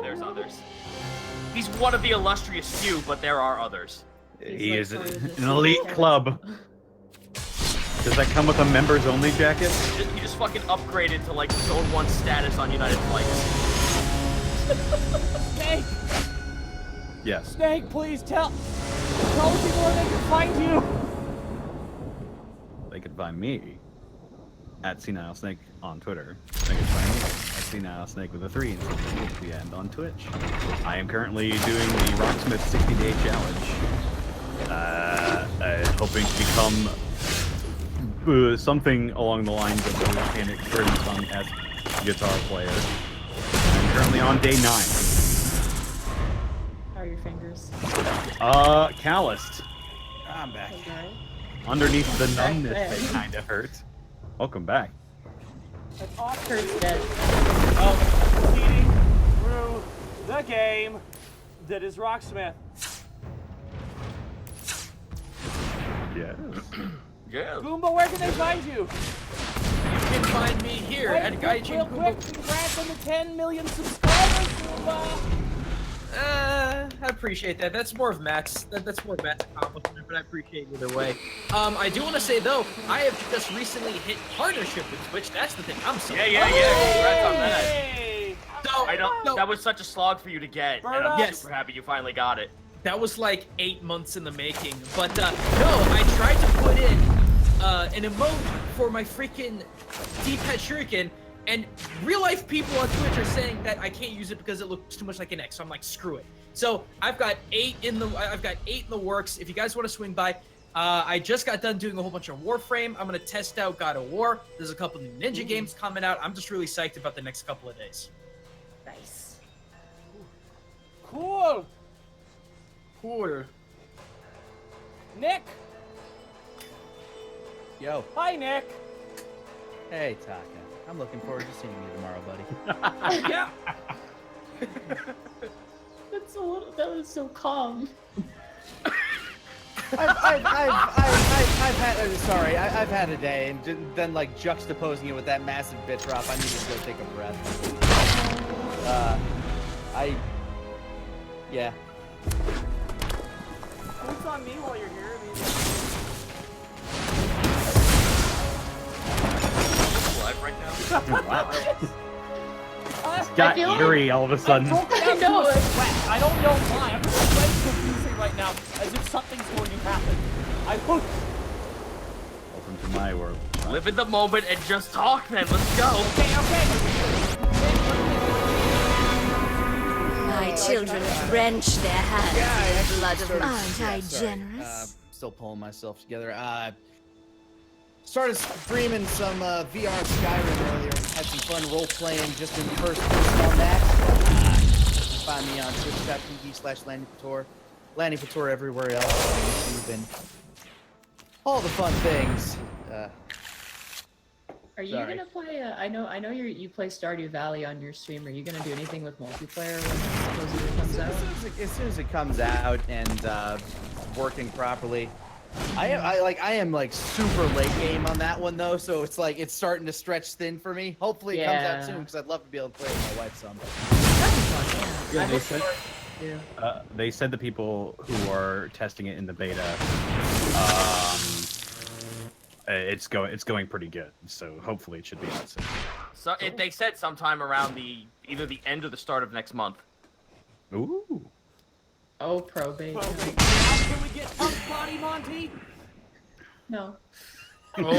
there's others. He's one of the illustrious few, but there are others. He is an elite club. Does that come with a members-only jacket? He just fucking upgraded to like Zone 1 status on United Flights. Snake! Yes. Snake, please tell people where they can find you! They could find me at Senile Snake on Twitter. They could find me at Senile Snake with a 3 instead of the end on Twitch. I am currently doing the Rocksmith 60-day challenge. Hoping to become something along the lines of the Panic Pretty Song-esque guitar player. I'm currently on day 9. How are your fingers? Calloused. I'm back. Okay. Underneath the numbness, they kind of hurt. Welcome back. Oscar's dead. Proceeding through the game that is Rocksmith. Yes. Yeah. Goomba, where can they find you? You can find me here at Gaijin real quick, congrats on the 10 million subscribers, Goomba! I appreciate that. That's more of Matt's. That's more of Matt's accomplishment, but I appreciate either way. I do want to say though, I have just recently hit partnership with Twitch. That's the thing. I'm so Yeah. Congrats on that. Hey! So, That was such a slog for you to get, and I'm super happy you finally got it. That was like 8 months in the making. But no, I tried to put in an emote for my freaking D-pad shuriken, and real life people on Twitch are saying that I can't use it because it looks too much like an X. So I'm like, screw it. So I've got 8 in the works. If you guys want to swing by, I just got done doing a whole bunch of Warframe. I'm gonna test out God of War. There's a couple new Ninja games coming out. I'm just really psyched about the next couple of days. Nice. Cool! Cool. Nick! Yo. Hi, Nick! Hey, Taka. I'm looking forward to seeing you tomorrow, buddy. Yeah. That was so calm. I've had a day, and then like juxtaposing it with that massive bit drop, I need to go take a breath. Yeah. Who's on me while you're here? Live right now. Wow. It's Got eerie all of a sudden. I know it. I don't know why. I'm just very confusing right now, as if something's going to happen. Welcome to my world. Live in the moment and just talk then. Let's go. Okay. My children drench their hands in the blood of... Aren't I generous? Still pulling myself together. Started streaming some VR Skyrim earlier. Had some fun role-playing just in first person on that. Find me on twitch.tv/LannyPator. Lanny Pator everywhere else on YouTube and all the fun things. Are you gonna play? I know you play Stardew Valley on your stream. Are you gonna do anything with multiplayer when it supposedly comes out? As soon as it comes out and working properly. I am like super late game on that one though, so it's like it's starting to stretch thin for me. Hopefully it comes out soon because I'd love to be able to play with my wife some. That'd be fun. They said the people who are testing it in the beta, it's going pretty good. So hopefully it should be out soon. So they said sometime around either the end or the start of next month. Ooh. Oh, probate. Can we get Punk Body Monty? No. Oh.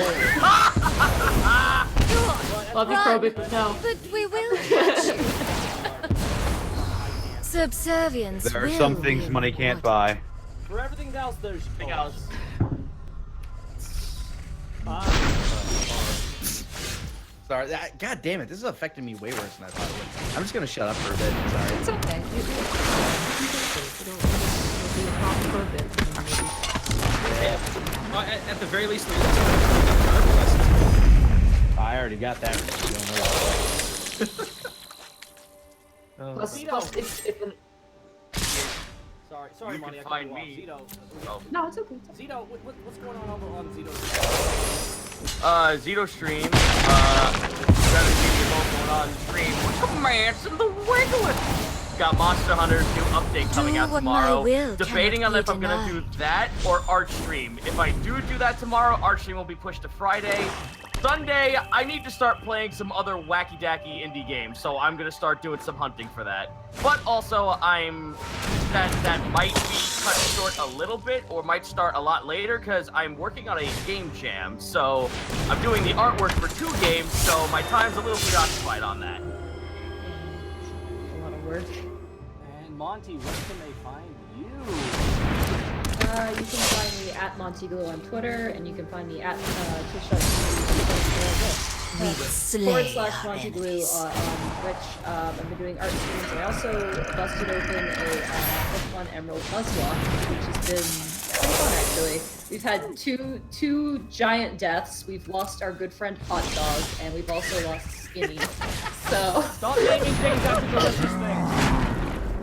Love you, probate, but no. But we will catch you. Subservience. There are some things money can't buy. For everything else, there's Anything else? Sorry, god damn it, this is affecting me way worse than I thought it would. I'm just gonna shut up for a bit. Sorry. It's okay. At the very least, I already got that. Plus, it's Sorry, You Monty, can I find cut me. you off. Oh. no, it's okay. Zito, what's going on over on Zito? Zito stream. Gotta see what's going on stream. What's the man's in the wiggling? got Monster Hunter's new update coming out what my tomorrow. will Debating on cannot if be I'm gonna do denied. that or Art Stream. If I do that tomorrow, Art Stream will be pushed to Friday. Sunday, I need to start playing some other wacky-dacky indie games, so I'm gonna start doing some hunting for that. But also, that might be cut short a little bit, or might start a lot later, because I'm working on a game jam, so I'm doing the artwork for 2 games, so my time's a little preoccupied on that. A lot of work. And Monty, where can they find you? You can find me at Montyglue on Twitter, and you can find me at We will slay our Twitch.com/Montyglue enemies. on Twitch. I've been doing art streams. I also busted open a Pokemon Emerald Nuzlocke, which has been pretty fun actually. We've had two giant deaths. We've lost our good friend Hot Dog, and we've also lost Skinny. So Stop naming things after delicious things.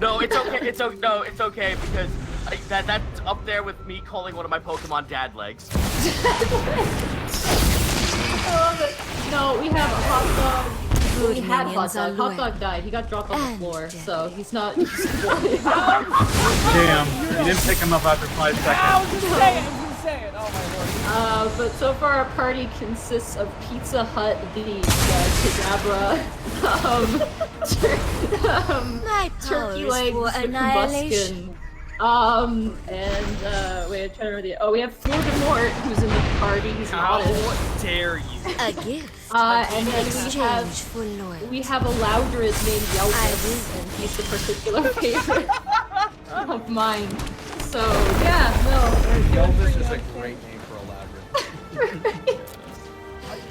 No, it's okay. It's okay because that's up there with me calling one of my Pokemon Dad Legs. I love it. No, we have a Hot Dog. Well, we had Hot minions are Dog. Hot loyal. Dog died. He got dropped on the And floor, deadly. so he's not. Damn, you didn't pick him up after 5 I seconds. was gonna say it, Oh my lord. But so far our party consists of Pizza Hut, the Kadabra, My turkey powers legs, for the annihilation. Combustion, wait, I'm trying to remember the. Oh, we have Voldemort, who's in the party. He's How modest. dare you? A gift. And then Exchange for loyalty. we have a Loudred named I Yelpus, will. and he's the particular favorite of mine. So yeah, no. Elvis is a great name for a Loudred.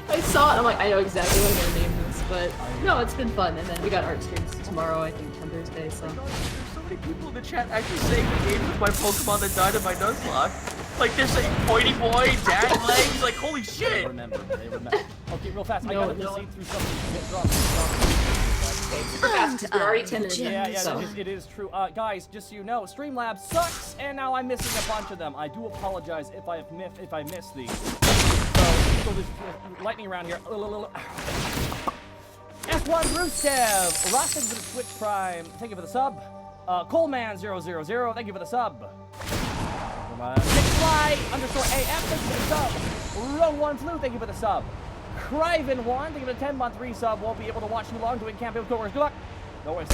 I saw it, I'm like, I know exactly what I'm gonna name this, but no, it's been fun. And then we got art streams tomorrow, I think, on Thursday, so. There's so many people in the chat actually saying the game with my Pokemon that died in my Nuzlocke. Like they're saying Pointy Boy, Dad Legs, like holy They shit! remember. Okay, real fast. I No, gotta no. proceed through something to get dropped. Super fast, 'cause we're already 10 minutes in, Yeah, so. it is true. Guys, just so you know, Streamlabs sucks, and now I'm missing a bunch of them. I do apologize if I missed these. So there's lightning around here. S1 Rusev, Rostin for the Twitch Prime, thank you for the sub. Coleman000, thank you for the sub. Nickfly _AF, thank you for the sub. Rowan Flu, thank you for the sub. Cryven1, thank you for the 10-month resub. Won't be able to watch too long doing campaign with coworkers. Good luck. No worries.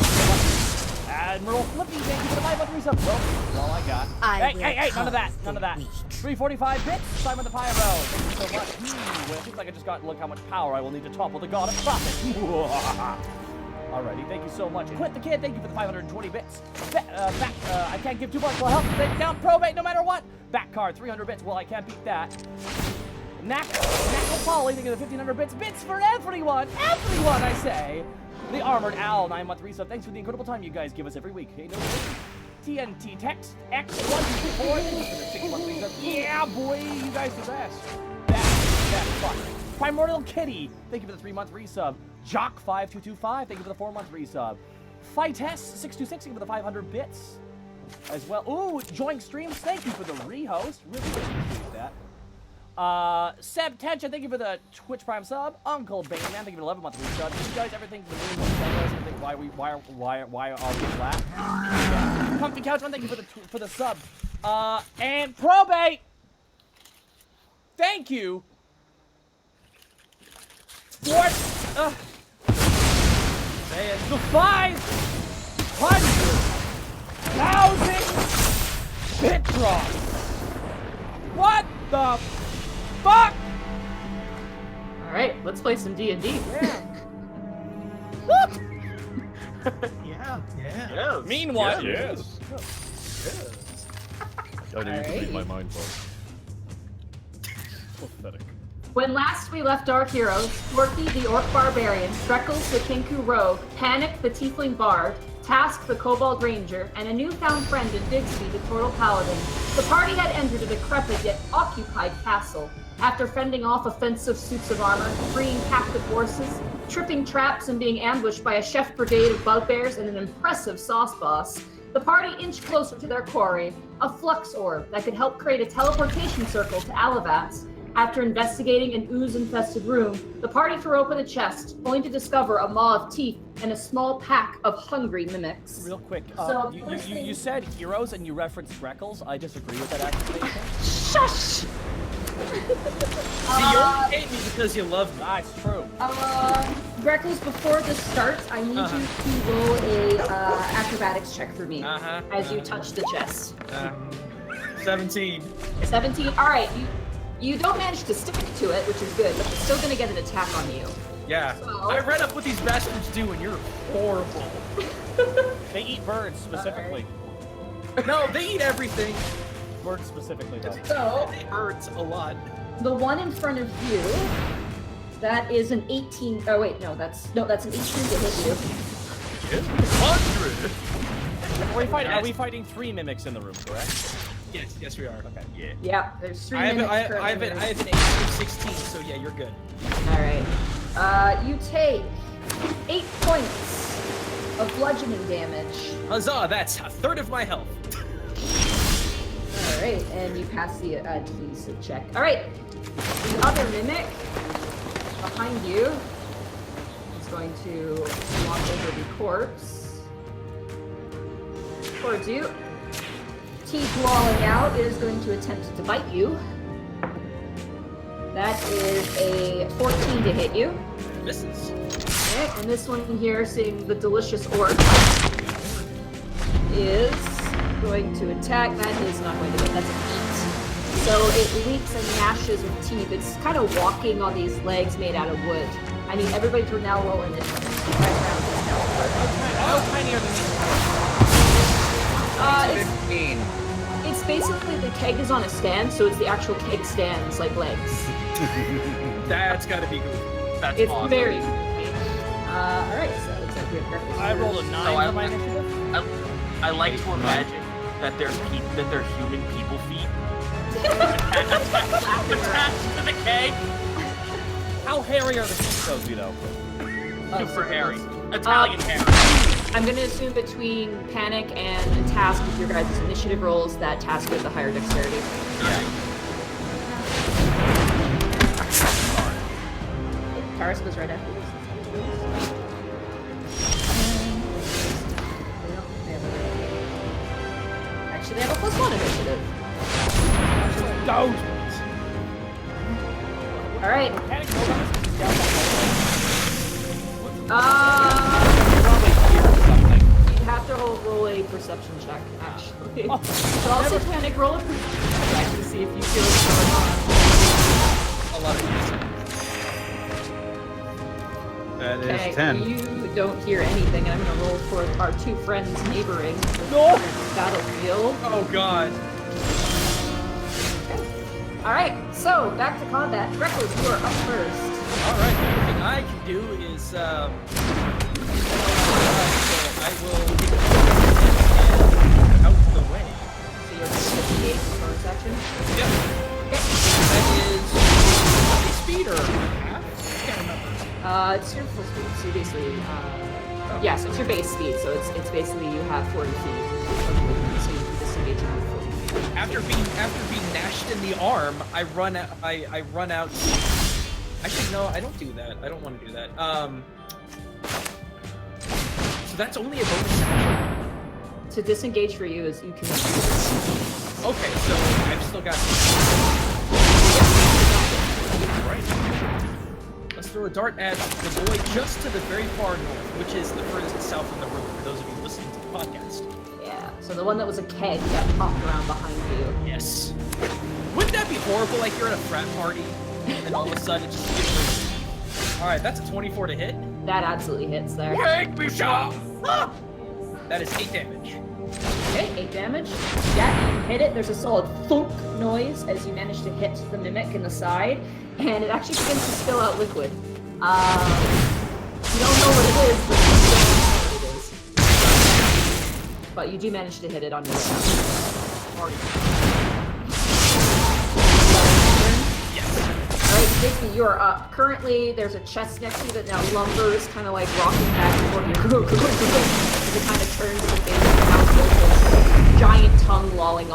Admiral Flippy, thank you for the 5-month resub. Well, that's all I got. I will Hey, none of that. cause None of the that. weak. 345 bits, Simon the Pyro. Thank you so much. Well, it seems like I just got, look how much power I will need to topple the god of profit. Alrighty, thank you so much. Quit the Kid, thank you for the 520 bits. I can't give too much. Will help take down probate no matter what. Back card, 300 bits. Well, I can't beat that. Knackle Polly, thank you for the 1500 bits. Bits for everyone! Everyone, I say! The Armored Owl, 9-month resub. Thanks for the incredible time you guys give us every week. Hey, no worries. TNT Text X124, thank you for the 6-month resub. Yeah, boy, you guys the best. That's fun. Primordial Kitty, thank you for the 3-month resub. Jock5225, thank you for the 4-month resub. Fights626, thank you for the 500 bits. As well. Ooh, join streams, thank you for the rehost. Really appreciate that. Seb Tension, thank you for the Twitch Prime sub. Uncle Bane, man, thank you for the 11-month resub. Did you guys ever think the moon was and think why are we flat? Yeah. Comfy Couchman, thank you for the sub. And Probate, thank you for the 500,000 bit drop. What the fuck? All right, let's play some D&D. Yeah. Yes. Meanwhile, Yes. I didn't even read my mind, Pathetic. When last we left our heroes, Forky the Orc Barbarian, Freckles the Kinku Rogue, Panic the Tiefling Bard, Task the Kobold Ranger, and a newfound friend in Digsby the Turtle Paladin, the party had entered a decrepit yet occupied castle. After fending off offensive suits of armor, freeing captive horses, tripping traps, and being ambushed by a chef brigade of bugbears and an impressive sauce boss, the party inched closer to their quarry, a flux orb that could help create a teleportation circle to Alavats, After investigating an ooze-infested room, the party threw open a chest, only to discover a maw of teeth and a small pack of hungry mimics. Real quick, So, first you said heroes and you referenced Greckles. I disagree with that accusation. Shush! See, you only hate me because you love me. That's true. Greckles, before this starts, I need you to roll a acrobatics check for me as you touch the chest. 17. 17. All right, you don't manage to stick to it, which is good, but you're still gonna get an attack on you. Yeah. So- I read up what these bastards do, and you're horrible. They eat birds specifically. No, they eat everything. Birds specifically, though. So It hurts a lot. the one in front of you, that is an 18. Oh wait, no, that's an 18 to hit you. 100. Are we fighting 3 mimics in the room, correct? Yes, we are. Okay. Yeah. Yeah, there's 3 I have mimics an currently. AC of 16, so yeah, you're good. All right. You take 8 points of bludgeoning damage. Huzzah, that's a third of my health. All right, and you pass the adhesive check. All right, the other mimic behind you is going to walk over the corpse towards you. Teeth lolling out, it is going to attempt to bite you. That is a 14 to hit you. Misses. Okay, and this one here, seeing the delicious orc, is going to attack. That is not going to hit. That's a feat. So it leaps and gnashes with teeth. It's kind of walking on these legs made out of wood. I need everybody to now roll initiative. How tiny are the mimics? 15. It's basically the keg is on a stand, so it's the actual keg stand's like legs. That's gotta be good. That's It's awesome. very goofy. All right, so it's like we have breakfast. I rolled a 9 So I- for my initiative. I like to imagine that they're human people feet attached to the keg. How hairy are the feet, Sophie, though? Super hairy. Italian hairy. I'm gonna assume between Panic and Task with your guys' initiative rolls that Task with the higher dexterity. Task was right after this. Actually, they have a +1 initiative. Don't! All right. Panic mode on this is down Uh, probably here or something. you have to roll a perception check, actually. So also Panic, roll a perception check to see if you feel what's going on. A lot of music. That is Okay, 10. you don't hear anything, and I'm gonna roll for our 2 friends neighboring the No! battlefield. Oh god. All right, so back to combat. Greckles, you are up first. Alright, the only thing I can do is, so I will get out the way. So you're going to investigate the bonus action. Yep. Okay. That is speed or half? I can't remember. It's your full speed, so you basically, yeah, so it's your base speed, so it's basically you have 40 feet of movement, so you can disengage in 40 feet. After being gnashed in the arm, I run out. I run out. Actually, no, I don't do that. I don't want to do that. So that's only a bonus action. To disengage for you is you can. Okay, so I've still got. Right. Let's throw a dart at the boy just to the very far north, which is the furthest south in the room. For those of you listening to the podcast. Yeah. So the one that was a keg that popped around behind you. Yes. Wouldn't that be horrible? Like you're at a frat party, and all of a sudden it just gets. All right, that's a 24 to hit. That absolutely hits there. Take me, shot! That is 8 damage. Okay, 8 damage. Yeah, you hit it. There's a solid thunk noise as you manage to hit the mimic in the side, and it actually begins to spill out liquid. You don't know what it is, but you don't know what it is. But you do manage to hit it on your way out. Yes. Alright, Digby, you are up. Currently, there's a chest next to you that now lumbers, kind of like rocking back and forth. As it kind of turns to face the house with this giant tongue lolling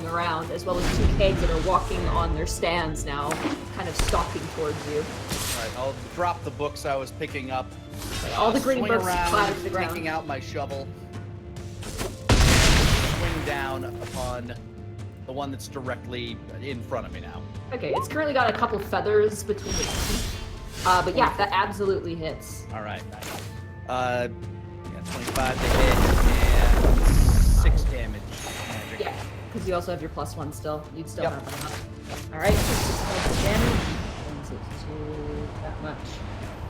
around, as well as 2 kegs that are walking on their stands now, kind of stalking towards you. Alright, I'll drop the books I was picking up. All the green swing books around, clatter to the ground. taking out my shovel. Swing down upon the one that's directly in front of me now. Okay, it's currently got a couple feathers between its teeth. But yeah, that absolutely hits. Alright. Yeah, 25 to hit and 6 damage. Magic. Yeah, because you also have your +1 still. You'd still Yep. have enough. Alright, 6 points of damage. Brings it to that much.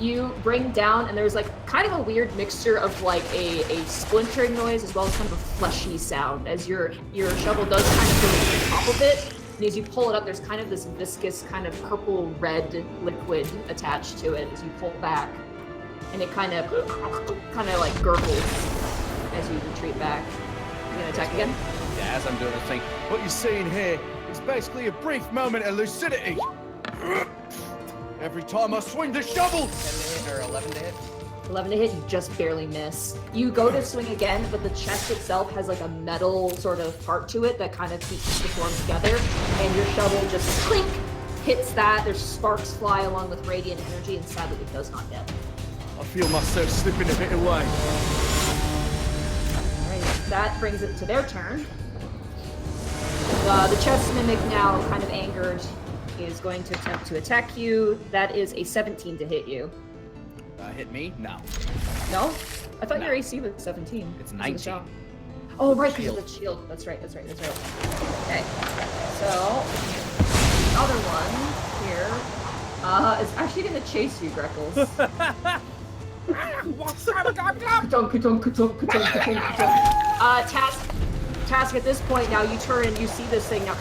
You bring down, and there's like kind of a weird mixture of like a splintering noise as well as kind of a fleshy sound as your shovel does kind of go to the top of it. And as you pull it up, there's kind of this viscous kind of purple-red liquid attached to it as you pull back. And it kind of like gurgles as you retreat back. You gonna attack again? Yeah, as I'm doing this thing, what you're seeing here is basically a brief moment of lucidity. Every time I swing the shovel! 10 to hit or 11 to hit? 11 to hit, you just barely miss. You go to swing again, but the chest itself has like a metal sort of part to it that kind of keeps the form together, and your shovel just clink hits that. There's sparks fly along with radiant energy, and sadly it does not hit. I feel myself slipping a bit away. Alright, that brings it to their turn. The chest mimic, now kind of angered, is going to attempt to attack you. That is a 17 to hit you. Hit me? No. No? I thought No. your AC was 17. It's because of the 19. shot. Oh, right, because of Shield. the shield. That's right. Okay. So, other one here is actually going to chase you, Greckles. Task, at this point now, you turn and you see this thing now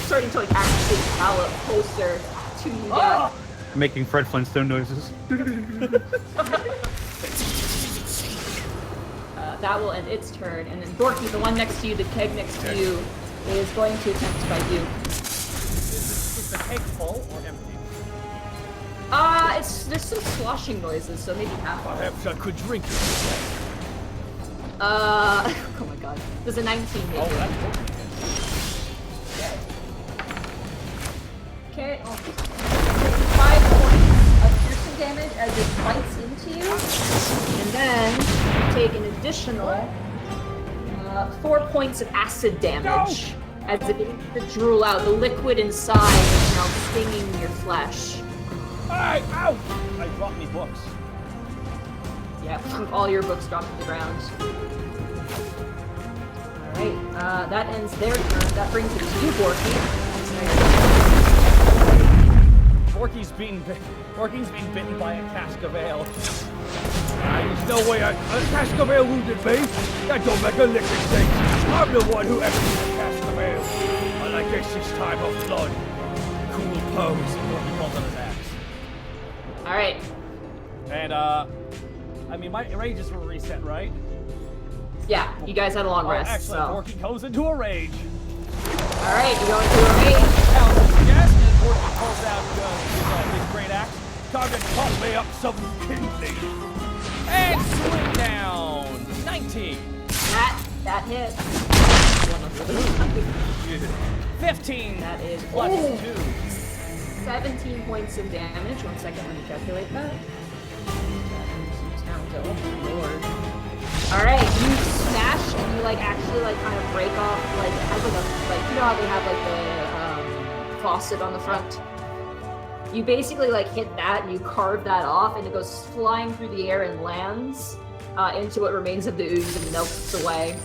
starting to like actually gallop closer to you guys. Making Fred Flintstone noises. That will end its turn, and then Borky, the one next to you, the keg next to you, is going to attempt to bite you. Is the keg full or empty? There's some sloshing noises, so maybe half. Perhaps I could drink it. Oh my god. There's a 19 hit. Oh, you. that's good. Okay, 5 points of piercing damage as it bites into you, and then you take an additional 4 points of acid damage as it begins to drool out. The liquid inside is now stinging your flesh. Hey, ow! I dropped me books. Yeah, all your books drop to the ground. Alright, that ends their turn. That brings it to you, Borky. Borky's being bitten by a cask of ale. There's no way a cask of ale wounded me. That don't make a lick of sense. I'm the one who emptied the cask of ale. But I guess it's time of blood. Cool pose. Borky pulls on his axe. Alright. And I mean my rages were reset, right? Yeah, you guys had a long rest, Excellent. so. Borky goes into a rage. Alright, you go into a rage. Yes, and Borky pulls out his great axe. Time to cut me up some kidney. And swing down. 19. That hit. 15. That is plus ooh, 2. 17 points of damage. 1 second, let me calculate that. Oh, Lord. Alright, you smash and you like actually like kind of break off like it has like a like you know how they have like the faucet on the front? You basically like hit that and you carve that off and it goes flying through the air and lands into what remains of the ooze and melts away.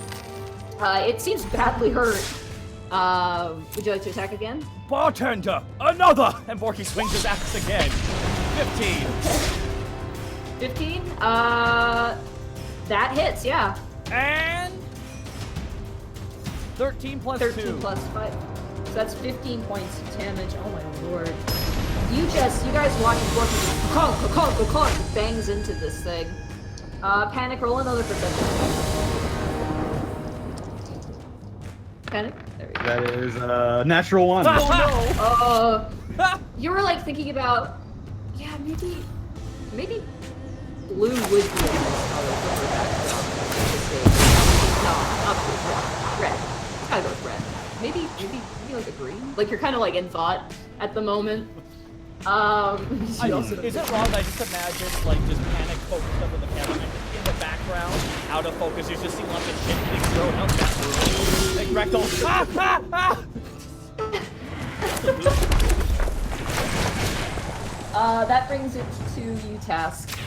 It seems badly hurt. Would you like to attack again? Bartender, another! And Borky swings his axe again. 15. 15? That hits, yeah. And 13 plus 13 2. plus 5. So that's 15 points of damage. Oh my lord. You guys watch Borky bangs into this thing. Panic, roll another perception. Panic? There we go. That is natural 1. Oh no! You were like thinking about, yeah, maybe blue would be a nice color for her background. No, not blue, Like you're kind of like in thought at the moment. I mean, is it wrong that I just imagine like just Panic focused up with the camera in the background, out of focus? You just see lots of shit being thrown out that room. Like Rectal, That brings it to you, Task.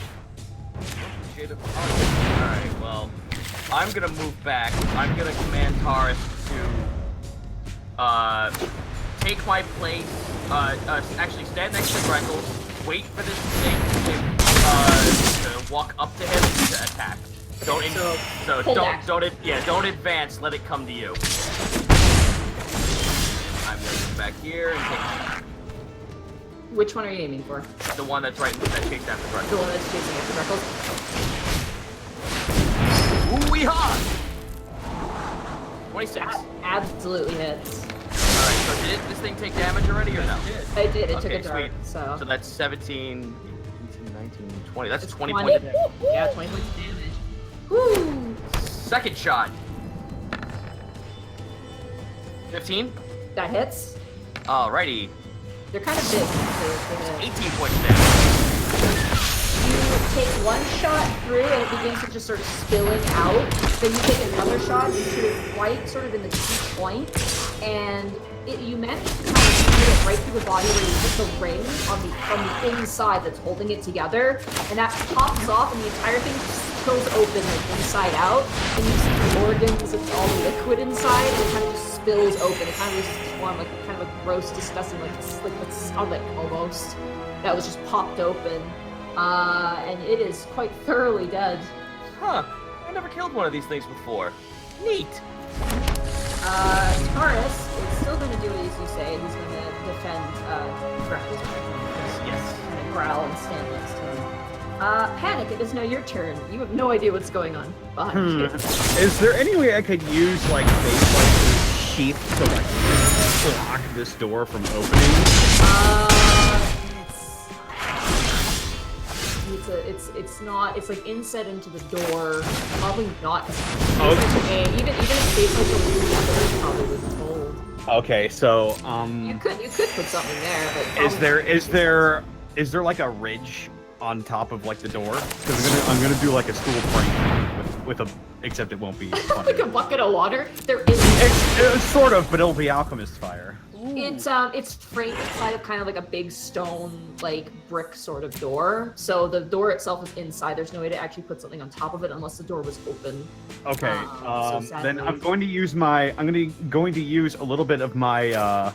Alright, well, I'm gonna move back. I'm gonna command Taurus to, take my place, actually stand next to Greckles, wait for this thing to walk up to him and to attack. Don't advance, let it come to you. I'm gonna move back here and take Which one are you aiming for? the one that's right that chased after The Greckles. one that's chasing after Greckles? Ooh-wee-ha! 26. Absolutely hits. Alright, so did this thing take damage already or no? I did, it took Okay, a dart, sweet. so... So that's 17, 18, 19, 20. That's 20 20. points of damage. Yeah, 20 points of damage. Woo! Second shot. 15. That hits. Alrighty. They're kind of big. to hit. 18 points of damage. You take one shot through and it begins to just sort of spilling out. Then you take another shot, you shoot it right sort of in the key point, and you manage to kind of shoot it right through the body where you hit the ring from the inside that's holding it together, and that pops off and the entire thing just spills open like inside out, and you see the organs, it's all liquid inside, and it kind of just spills open. It kind of loses its form, like kind of a gross, disgusting, like a stomach almost, that was just popped open. And it is quite thoroughly dead. Huh. I never killed one of these things before. Neat. Taurus is still going to do as you say. He's going to defend Greckles. Yes. Kind of growl and stand next to him. Panic, it is now your turn. You have no idea what's going on behind you. Is there any way I could use like face sheath to like block this door from opening? It's not. It's like inset into the door. Probably not. Okay. Even if space like a blue leather, probably wouldn't hold. Okay, so You could put something there, but is there like a ridge on top of like the door? Because I'm gonna do like a stool frame with a, except it won't be like a bucket of water. There is. It's sort of, but it'll be alchemist fire. It's framed inside of kind of like a big stone, like brick sort of door. So the door itself is inside. There's no way to actually put something on top of it unless the door was open. Okay. So Then I'm going to use going to use a little bit of my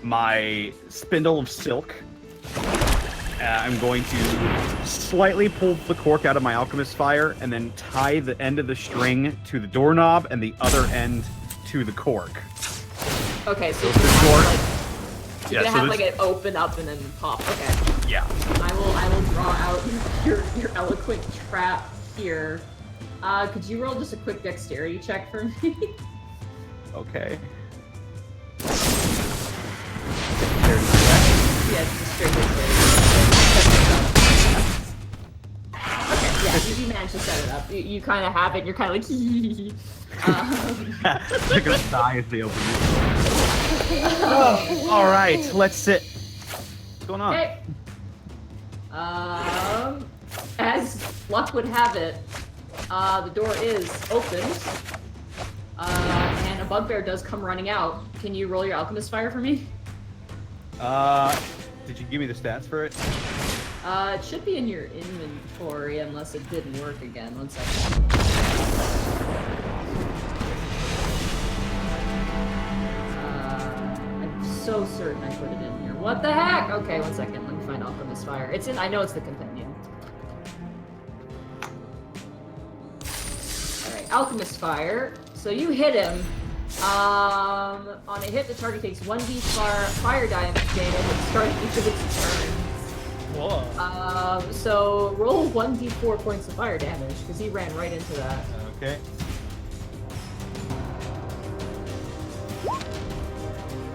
my spindle of silk. I'm going to slightly pull the cork out of my alchemist fire and then tie the end of the string to the doorknob and the other end to the cork. Okay, so the door. You're gonna have like it open up and then pop. Okay. Yeah. I will draw out your eloquent trap here. Could you roll just a quick dexterity check for me? Okay. Yeah, it's just straight dexterity. Okay, yeah, you managed to set it up. You kind of have it. You're kind of like. They're gonna die as they open it. Oh, all right, let's sit. What's going on? Okay. As luck would have it, the door is opened, and a bugbear does come running out. Can you roll your alchemist fire for me? Did you give me the stats for it? It should be in your inventory unless it didn't work again. 1 second. I'm so certain I put it in here. What the heck? Okay, 1 second. Let me find Alchemist Fire. It's in. I know it's the compendium. All right, Alchemist Fire. So you hit him. On a hit, the target takes 1d fire damage at the start of each of its turns. Whoa. So roll 1d4 points of fire damage because he ran right into that. Okay.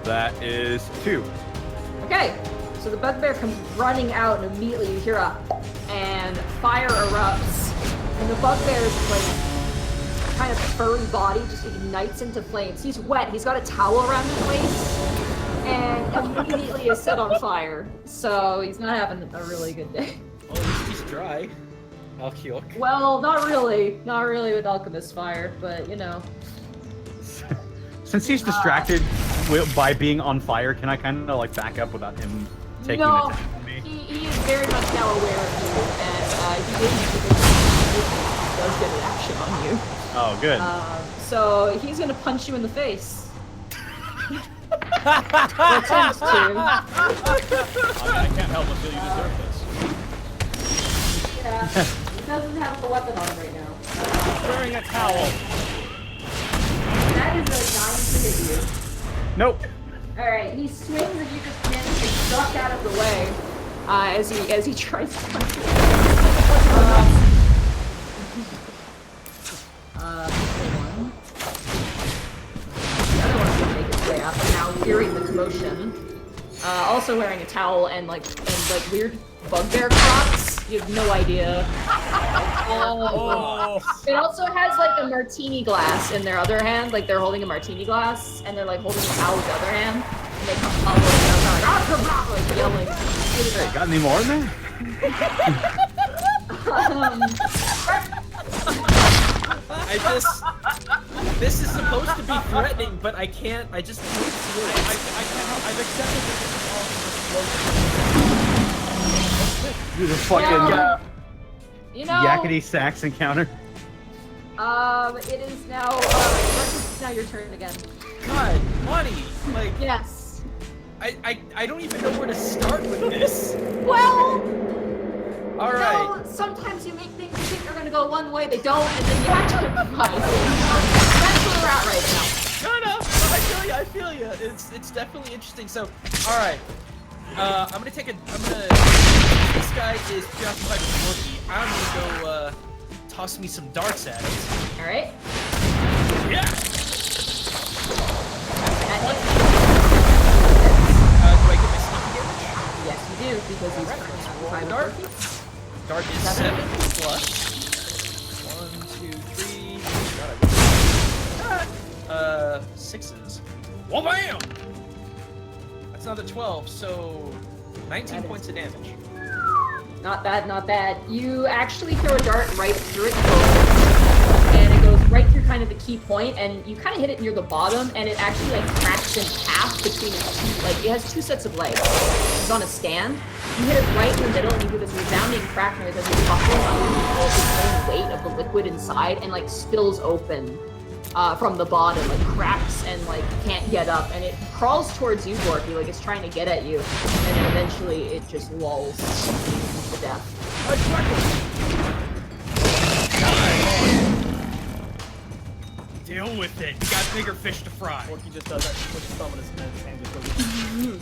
That is 2. Okay, so the bugbear comes running out, and immediately you hear and fire erupts, and the bugbear is like kind of furry body just ignites into flames. He's wet. He's got a towel around his waist, and immediately is set on fire. So he's not having a really good day. Well, at least he's dry. Alkyok. Well, not really. Not really with Alchemist Fire, but you know. Since he's distracted by being on fire, can I kind of like back up without him taking No, an attack on me? he is very much now aware of you, and he does get an action on you. Oh, good. So he's gonna punch you in the face. Attempts to. I mean, I can't help but feel you deserve this. Yeah, he doesn't have the weapon on him right now. Wearing a towel. That is a 9 to hit you. Nope. Alright, he swings and you just manage to duck out of the way as he tries to punch you. The other one's gonna make its way up now, hearing the commotion. Also wearing a towel and like weird bugbear crocs. You have no idea. Oh. It also has like a martini glass in their other hand, like they're holding a martini glass and they're like holding a towel with the other hand. And they come following up like yelling. Hey, got any more in there? This is supposed to be threatening, but I just can't see it. I can't help. I've accepted that this is all This is fucking You know, yakety sax encounter. it is now, it's now your turn again. God, money! Like, Yes. I don't even know where to start with this. Well, Alright. no, sometimes you make things you think are gonna go one way, they don't, and then you have to improvise. That's where we're at right now. No, I feel you. It's definitely interesting. So, alright. This guy is preoccupied with Morky. I'm gonna go, toss me some darts at it. Alright. Yeah! Do I get my sneaky damage? Yes, you do, because he's preoccupied with Dart. Morky. Dart is 7 plus 1, 2, 3. Sixes. Well, bam! That's another 12, so 19 points of damage. Not bad, not bad. You actually throw a dart right through it, and it goes right through kind of the key point, and you kind of hit it near the bottom, and it actually like cracks in half between its two, like it has two sets of legs. It's on a stand. You hit it right in the middle, and you hear this resounding crack noise as it buckles underneath the main weight of the liquid inside, and like spills open from the bottom, like cracks and like can't get up, and it crawls towards you, Borky, like it's trying to get at you, and then eventually it just lulls to death. Deal with it. You got bigger fish to fry. Forky just does that. He puts his thumb in his hand and goes.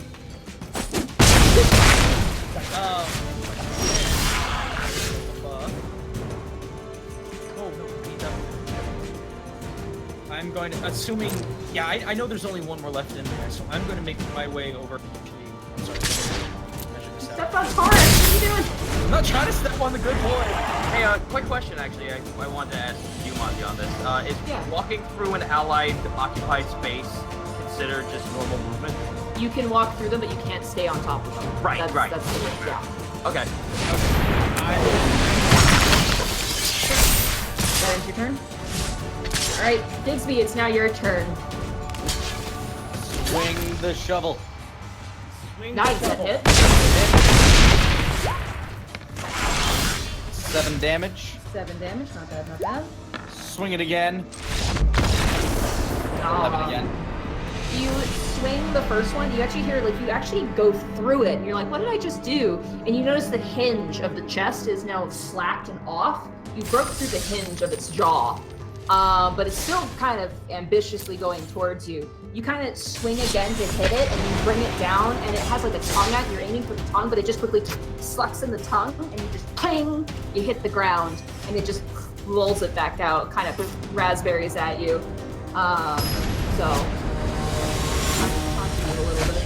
I'm going to, assuming, yeah, I know there's only one more left in there, so I'm going to make my way over. I'm sorry. Measure this Step out. on Taurus, what are you doing? I'm not trying to step on the good boy. Hey, quick question actually. I wanted to ask you, Monty, on this. Is Yeah. walking through an allied occupied space considered just normal movement? You can walk through them, but you can't stay on top of them. Right, that's, right. That's the way, yeah. Okay. That ends your turn? Alright, Digsby, it's now your turn. Swing the shovel. Nice, that hit. 7 damage. 7 damage, not bad, not bad. Swing it again. 11 again. You swing the first one, you actually hear, like, you actually go through it, and you're like, what did I just do? And you notice the hinge of the chest is now slacked and off. You broke through the hinge of its jaw, but it's still kind of ambitiously going towards you. You kind of swing again to hit it, and you bring it down, and it has like a tongue out. You're aiming for the tongue, but it just quickly sucks in the tongue, and you just ping, you hit the ground, and it just rolls it back out, kind of raspberries at you. So, a little bit.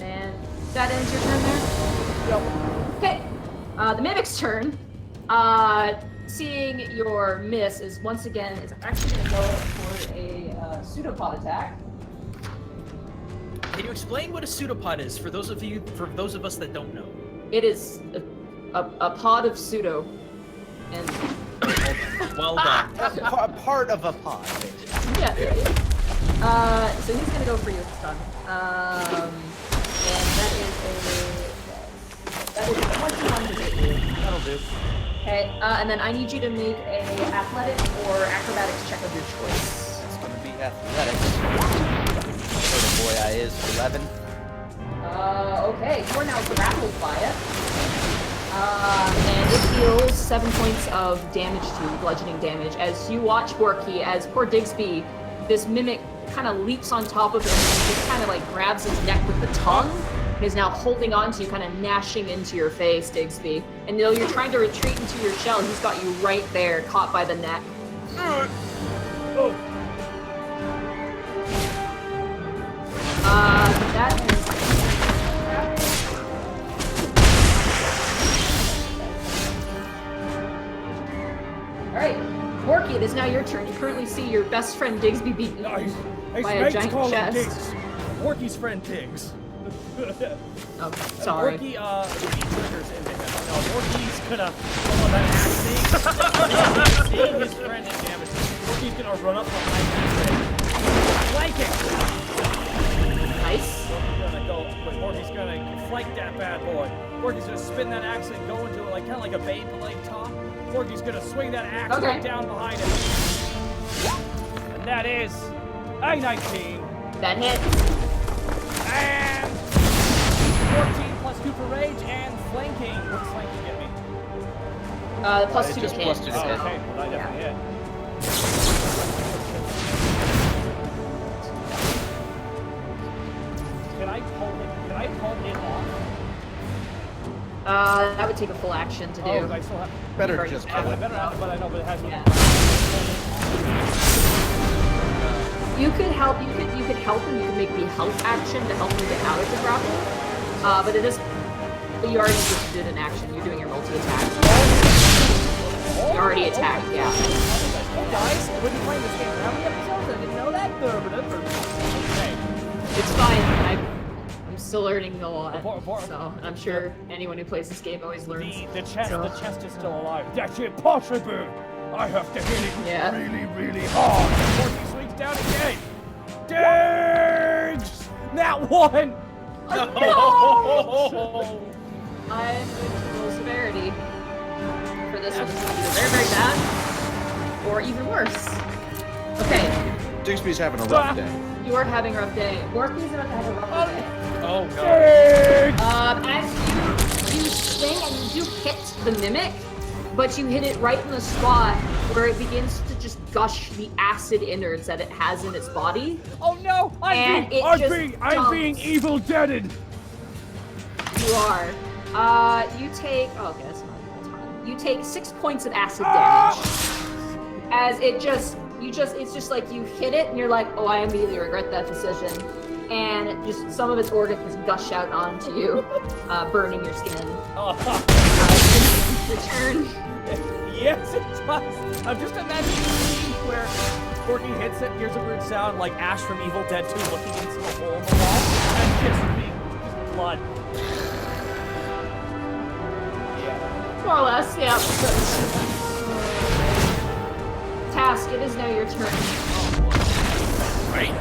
And that ends your turn there? Yep. Okay. The Mimic's turn. seeing your miss, is once again is actually going to go for a pseudopod attack. Can you explain what a pseudopod is for those of us that don't know? It is a pod of pseudo, and Well done. A part of a pod. yeah. So he's going to go for you this time. And that is a 21 to hit you. That'll do. Okay, and then I need you to make a athletics or acrobatics check of your choice. It's gonna be athletics. So the boy I is 11. Okay, you are now grappled by it. And it deals 7 points of damage to you, bludgeoning damage, as you watch Borky, as poor Digsby, this mimic kind of leaps on top of him and just kind of like grabs his neck with the tongue. And is now holding on to you, kind of gnashing into your face, Digsby. And though you're trying to retreat into your shell, he's got you right there, caught by the neck. That is... Alright, Borky, it is now your turn. You currently see your best friend Digsby beaten by a giant chest. Porky's friend Diggs. Oh, sorry. Porky, triggers into him. No, Porky's gonna follow that axe. Seeing his friend in damage, Porky's gonna run up behind him. Flank it! Nice. Porky's gonna flank that bad boy. Porky's gonna spin that axe and go into it like kind of like a Beyblade top. Porky's gonna swing that axe right down behind him. And that is a 19. That hit. And 14 plus 2 for rage and flanking. What does flanking get me? Plus 2 to just hit. plus 2 to Oh, hit. okay, well, that definitely hit. Can I pull it off? That would take a full action to do. Oh, I still have. Better Right. just I kill it. better have, but I know, but it has me. Yeah. You could help. You could help him. You could make the help action to help him get out of the grapple. But it is. But you already just did an action. You're doing your multi-attack. You already attacked. Yeah. Hey guys, we've been playing this game for how many episodes? I didn't know that. Okay. It's fine. I'm still learning a lot. Bar- So I'm sure anyone who plays this game always learns. The chest is still alive. That's impossible. I have to hit it Yeah. really, really hard. Porky swings down again. Diggs! That one! No! I'm going to roll severity for this one. This is either very, very bad or even worse. Okay, Digsby's having a rough day. you are having a rough day. Borky's about to have a rough day. Oh god. As you swing and you do hit the mimic, but you hit it right in the spot where it begins to just gush the acid innards that it has in its body. Oh no! And it I'm just being dumps. evil deaded. You are. You take. Oh, okay, that's not a ton. You take 6 points of acid damage. As it's just like you hit it and you're like, oh, I immediately regret that decision. And just some of its organs gush out onto you, burning your skin. Return. Yes, it does. I'm just imagining the scene where Porky hits it, hears a weird sound like Ash from Evil Dead 2 looking into the hole in the wall, and just blood. More or less, yeah. Task, it is now your turn. Right.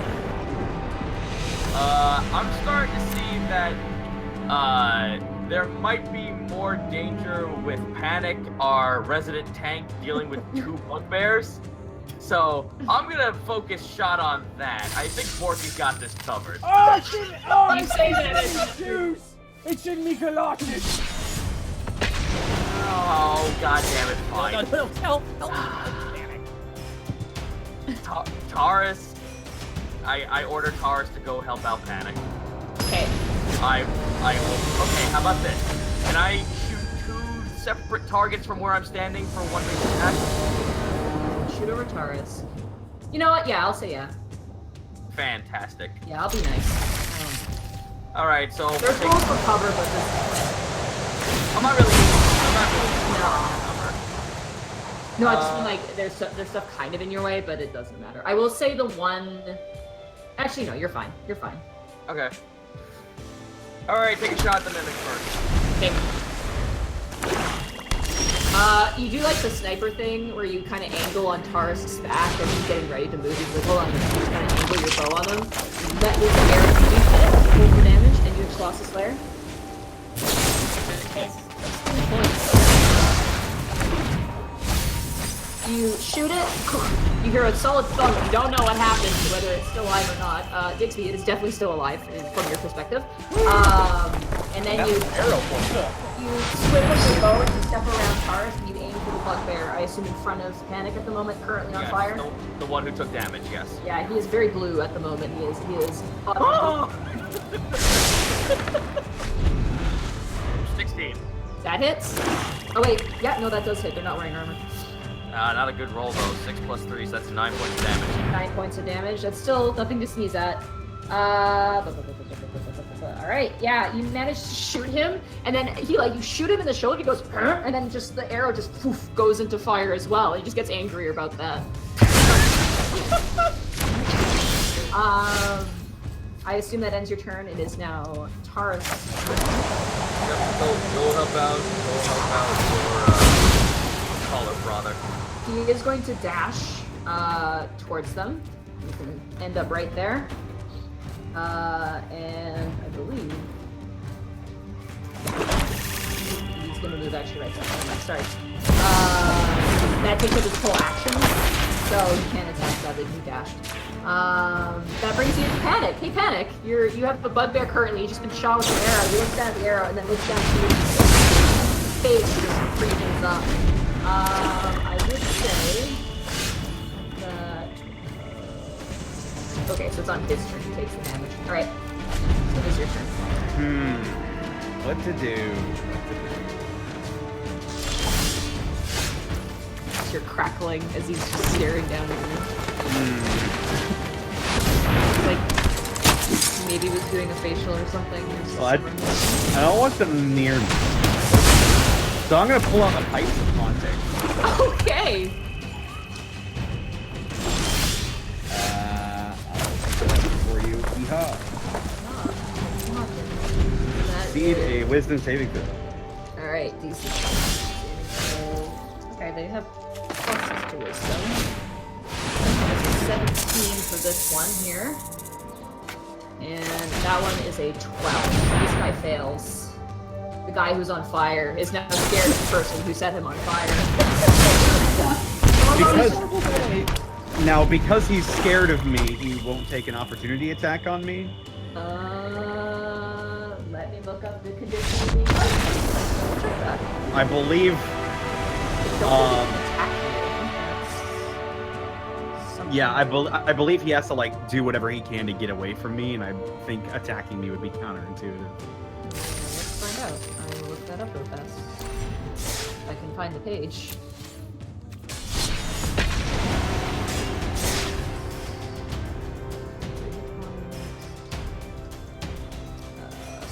I'm starting to see that there might be more danger with Panic, our resident tank, dealing with 2 bugbears. So I'm gonna focus shot on that. I think Borky's got this covered. Oh, it's in, oh, You say that juice! It's in me galoshes! Oh, god damn it, fine. Help! Taurus, I ordered Taurus to go help out Panic. Okay. Okay, how about this? Can I shoot 2 separate targets from where I'm standing for one big attack? Shoot over Taurus. You know what? Yeah, I'll say yeah. Fantastic. Yeah, I'll be nice. Alright, so There's take- rules for cover, but this I'm not really no. cover. No, I just mean like there's stuff kind of in your way, but it doesn't matter. I will say the one. Actually, no, you're fine. You're fine. Okay. All right, take a shot at the mimic first. Okay. You do like the sniper thing where you kind of angle on Tarisk's back as he's getting ready to move. You hold on, you just kind of angle your bow on him. That is the arrow you hit, roll for damage, and you have Colossus Slayer. Okay. 16 points. You shoot it, you hear a solid thump, you don't know what happened, whether it's still alive or not. Diggsby, it is definitely still alive from your perspective. And then you swim with your bow and you step around Taurus and you aim for the bugbear, I assume in front of Panic at the moment, currently on fire. The one who took damage, yes. Yeah, he is very blue at the moment. He is. 16. That hits. Oh wait, yeah, no, that does hit. They're not wearing armor. Not a good roll though. 6 plus 3, so that's 9 points of damage. 9 points of damage. That's still nothing to sneeze at. Alright, yeah, you manage to shoot him, and then you shoot him in the shoulder, he goes, and then just the arrow just poof, goes into fire as well. He just gets angrier about that. I assume that ends your turn. It is now Taurus. Yep, go help out your caller brother. He is going to dash towards them. He's going to end up right there. And I believe he's going to move actually right there. Sorry. That takes up his full action, so he can't attack that, but he dashed. That brings you to Panic. Hey, Panic, you have a bugbear currently. You've just been shot with an arrow. You look down at the arrow and then look down to your face, just freezes up. I would say that. Okay, so it's on his turn. He takes the damage. All right, so it is your turn. What to do? You're crackling as he's just staring down at you. Like maybe he was doing a facial or something. Well, I don't want them near me. So I'm gonna pull out the pipes of contact. Okay. I'll put that for you. Yeehaw. Need a wisdom saving throw. All right, DC saving throw. Okay, they have pluses to wisdom. 17 for this one here, and that one is a 12. This guy fails. The guy who's on fire is now scared of the person who set him on fire. Because he's scared of me, he won't take an opportunity attack on me. Let me look up the condition. I believe. Yeah, I believe he has to like do whatever he can to get away from me, and I think attacking me would be counterintuitive. Let's find out. I will look that up real fast. If I can find the page.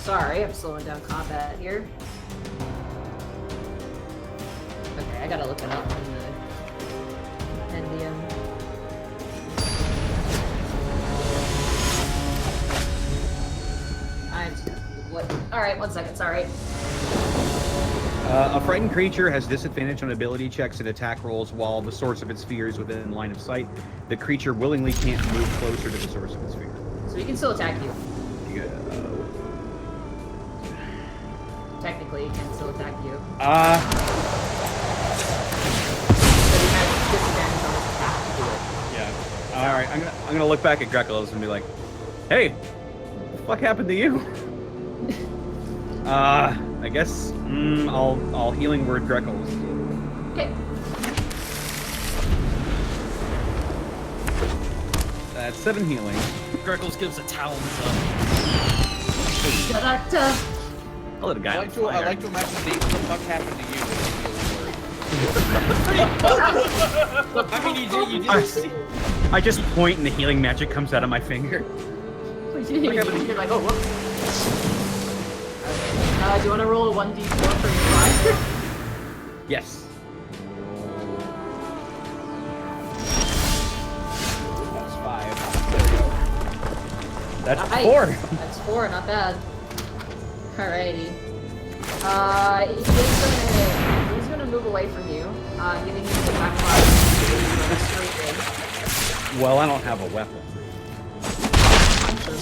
Sorry, I'm slowing down combat here. Okay, I gotta look it up in the compendium. Alright, 1 second, sorry. A frightened creature has disadvantage on ability checks and attack rolls while the source of its fear is within line of sight. The creature willingly can't move closer to the source of its fear. So he can still attack you. Technically, he can still attack you. But he has disadvantage on his attack to do it. Yeah. Alright, I'm gonna look back at Grecolos and be like, hey, what the fuck happened to you? I guess I'll healing word Grecolos. Okay. That's 7 healing. Greckles gives a talons up. Da-da-da. I'll let a guy I on like to fire. imagine what the fuck happened to you. I mean, you did. I just point and the healing magic comes out of my finger. You're like, oh, whoops. Do you want to roll a 1d4 for your fire? Yes. That's Nice. 4. That's 4, not bad. Alrighty. He's gonna move away from you, giving you the back straight in. Well, I don't have a weapon. Punch him.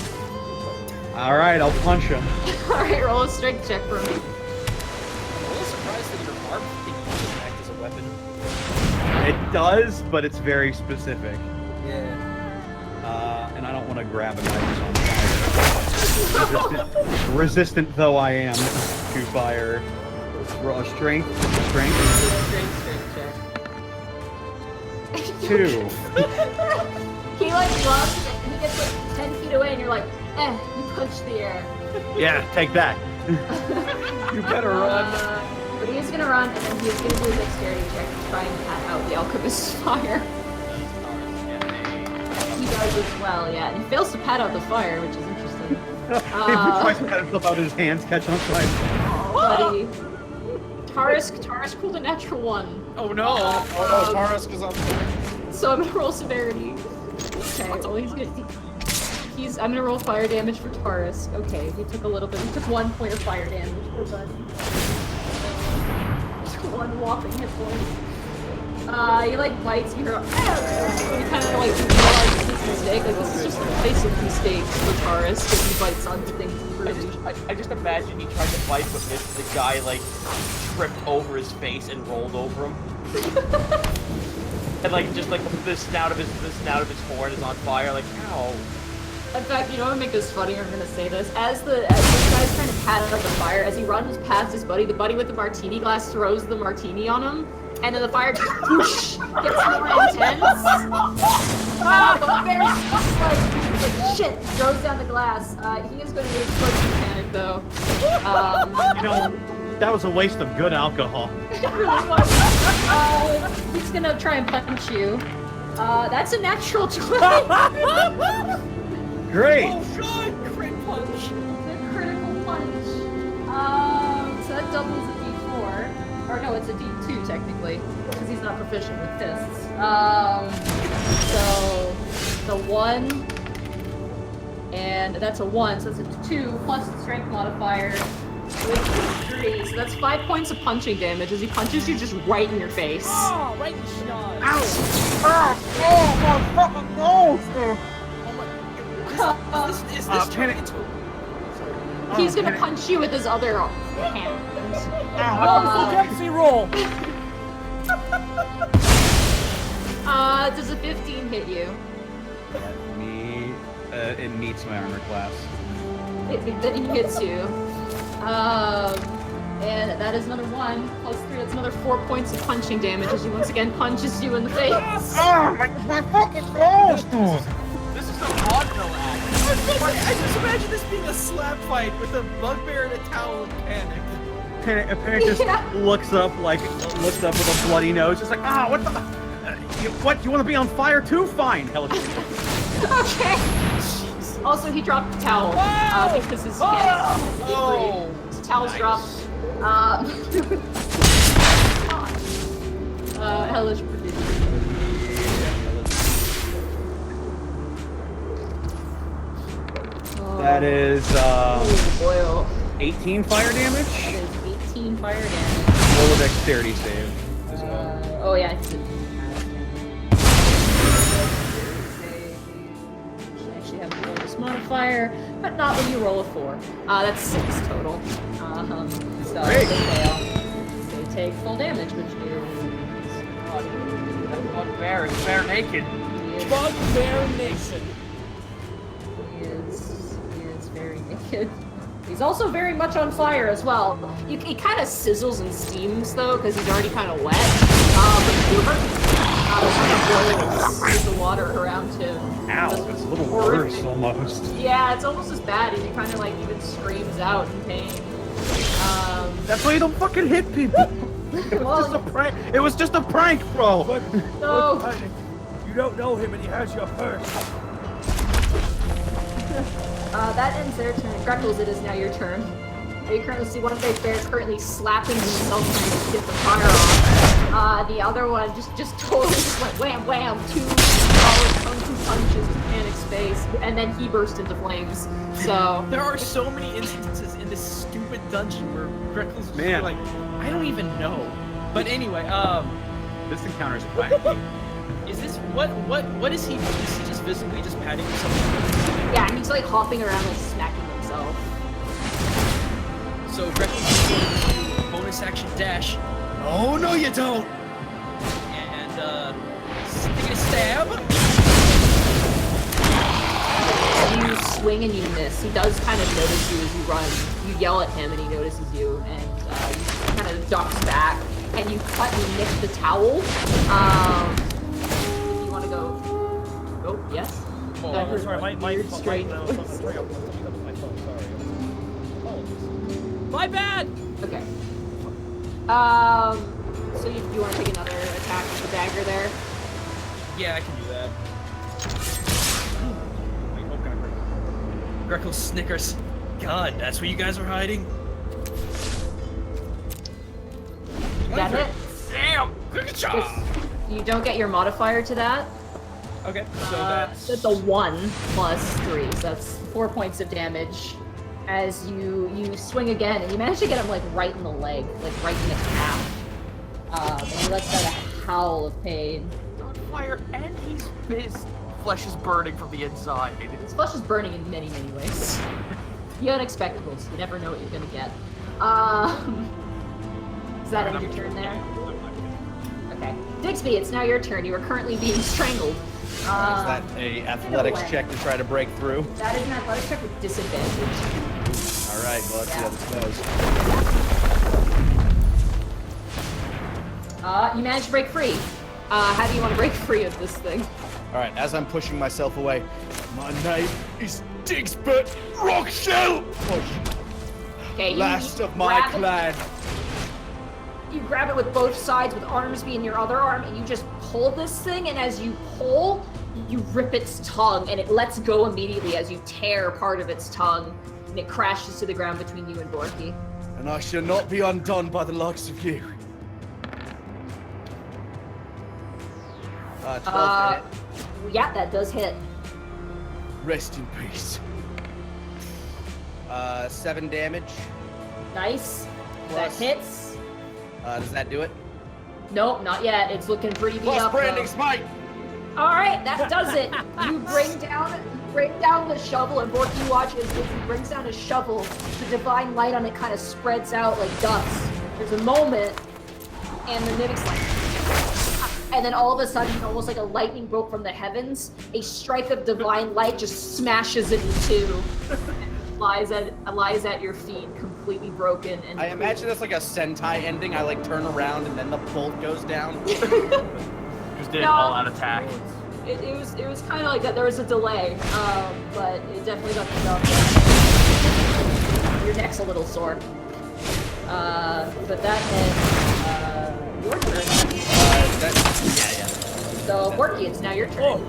Alright, I'll punch him. Alright, roll a strength check for me. I'm a little surprised that your barb thing doesn't act as a weapon. It does, but it's very specific. Yeah. And I don't want to grab a knife on fire. Resistant though I am to fire. Roll a strength. Strength. Strength check. 2. He like runs and he gets like 10 feet away and you're like, you punch the air. Yeah, take that. You better run. But he is gonna run and then he's gonna do a dexterity check to try and pat out the alchemist's fire. He does as well, yeah. And he fails to pat out the fire, which is interesting. He tries to cut himself out, his hands catch on fire. Buddy. Tarisk pulled a natural 1. Oh no! Oh no, Tarisk is on fire. So I'm gonna roll severity. Okay, well I'm gonna roll fire damage for Tarisk. Okay, he took a little bit. He took 1 point of fire damage. Poor buddy. Just 1 whopping hit point. He like bites you. He kind of like realizes his mistake. Like this is just a place of mistakes for Tarisk because he bites onto things brutally. I just imagine he tried to bite, but missed. The guy like tripped over his face and rolled over him. And like just like the snout of his horn is on fire. Like ow. In fact, you know what would make this funny? I'm gonna say this. As this guy's trying to pat out the fire, as he runs past his buddy, the buddy with the martini glass throws the martini on him, and then the fire just whoosh, gets more intense. Bugbear's like shit, throws down the glass. He is going to explode in panic though. You know, that was a waste of good alcohol. It really was. He's gonna try and punch you. That's a natural 20. Great! Oh god! Crit punch! The critical punch. So that doubles a d4. Or no, it's a d2 technically, because he's not proficient with fists. So the 1, and that's a 1, so that's a 2 plus the strength modifier, which is 3. So that's 5 points of punching damage as he punches you just right in your face. Oh, right in the schnoz. Is this turning into... He's gonna punch you with his other hand. Roll the dexy roll. Does a 15 hit you? It meets my armor class. Then he hits you. And that is another 1 plus 3. That's another 4 points of punching damage as he once again punches you in the face. Oh, my fucking balls! This is a vaudeville act. I just imagine this being a slap fight with a bugbear and a towel and panic. Panic just looks up with a bloody nose. Just like, what the? What? You want to be on fire too? Fine. Hell, Okay. Also, he dropped the towel because his his towel's dropped. Hellish prodigious. that is Oil. 18 fire damage. That is 18 fire damage. Roll a dexterity save as well. Oh yeah, it's actually have to roll this modifier, but not when you roll a 4. That's 6 total. So Great. they fail. They take full damage, which is That bugbear is bare naked. Bugbear Nation. He is very naked. He's also very much on fire as well. He kind of sizzles and steams though, because he's already kind of wet. But you hurt kind of boils with the water around him. Ow, it's a little worse almost. Yeah, it's almost as bad, and he kind of like even screams out in pain. That's why you don't fucking hit people. It was just a prank. It was just a prank, bro. No. You don't know him and he has your purse. That ends their turn. Greckles, it is now your turn. You currently see one bear currently slapping himself trying to get the fire off. The other one just totally just went wham wham. 2 solid Kung-Fu punches to Panic's face, and then he burst into flames. So There are so many instances in this stupid dungeon where Reckless is Man. like, I don't even know. But anyway, This encounter is wacky. is this what is he? Is he just visibly just patting himself? yeah, he's like hopping around, like smacking himself. So Reckless is going to do a bonus action dash Oh no, you don't. and take a stab. You swing and you miss. He does kind of notice you as you run. You yell at him and he notices you, and you kind of ducks back, and you cut and nick the towel. If you want to go, yes. That Oh, was sorry, my weird, phone. strange My voice. phone. Sorry. Apologies. My bad. Okay. So you want to take another attack with the dagger there? Yeah, I can do that. Wait, oh, can I break? Greco snickers. God, that's where you guys are hiding? That hit. Damn! Good job! You don't get your modifier to that. Okay, so that's... That's a 1 plus 3, so that's 4 points of damage. As you swing again, and you manage to get him like right in the leg, like right in the calf. And he lets out a howl of pain. On fire, and his flesh is burning from the inside. His flesh is burning in many, many ways. The unexpectables. You never know what you're gonna get. Is that end your turn there? Okay. Diggsby, it's now your turn. You are currently being strangled. Is that a athletics check to try to break through? That is an athletics check with disadvantage. All right, well, let's see how this goes. You managed to break free. How do you want to break free of this thing? All right, as I'm pushing myself away, my name is Digsbert Rockshell. Push. Okay, Last of my grab it- clan. You grab it with both sides, with Armsby in your other arm, and you just pull this thing, and as you pull, you rip its tongue, and it lets go immediately as you tear part of its tongue, and it crashes to the ground between you and Borky. And I shall not be undone by the likes of you. 12 to hit. Yeah, that does hit. Rest in peace. 7 damage. Nice. Plus- That hits. Does that do it? Nope, not yet. It's looking pretty beat Plus up. branding though. smite. All right, that does it. You bring down the shovel, and Borky watches as he brings down his shovel. The divine light on it kind of spreads out like dust. There's a moment, and the mimic's like, and then all of a sudden, almost like a lightning bolt from the heavens, a strike of divine light just smashes it in two. Lies at your feet, completely broken. And I imagine that's like a Sentai ending. I like turn around and then the bolt goes down. Just did an No. all-out attack. It was kind of like that. There was a delay, but it definitely got the job done. Your neck's a little sore. But that ends your turn. Yeah. So, Borky, it's now your turn.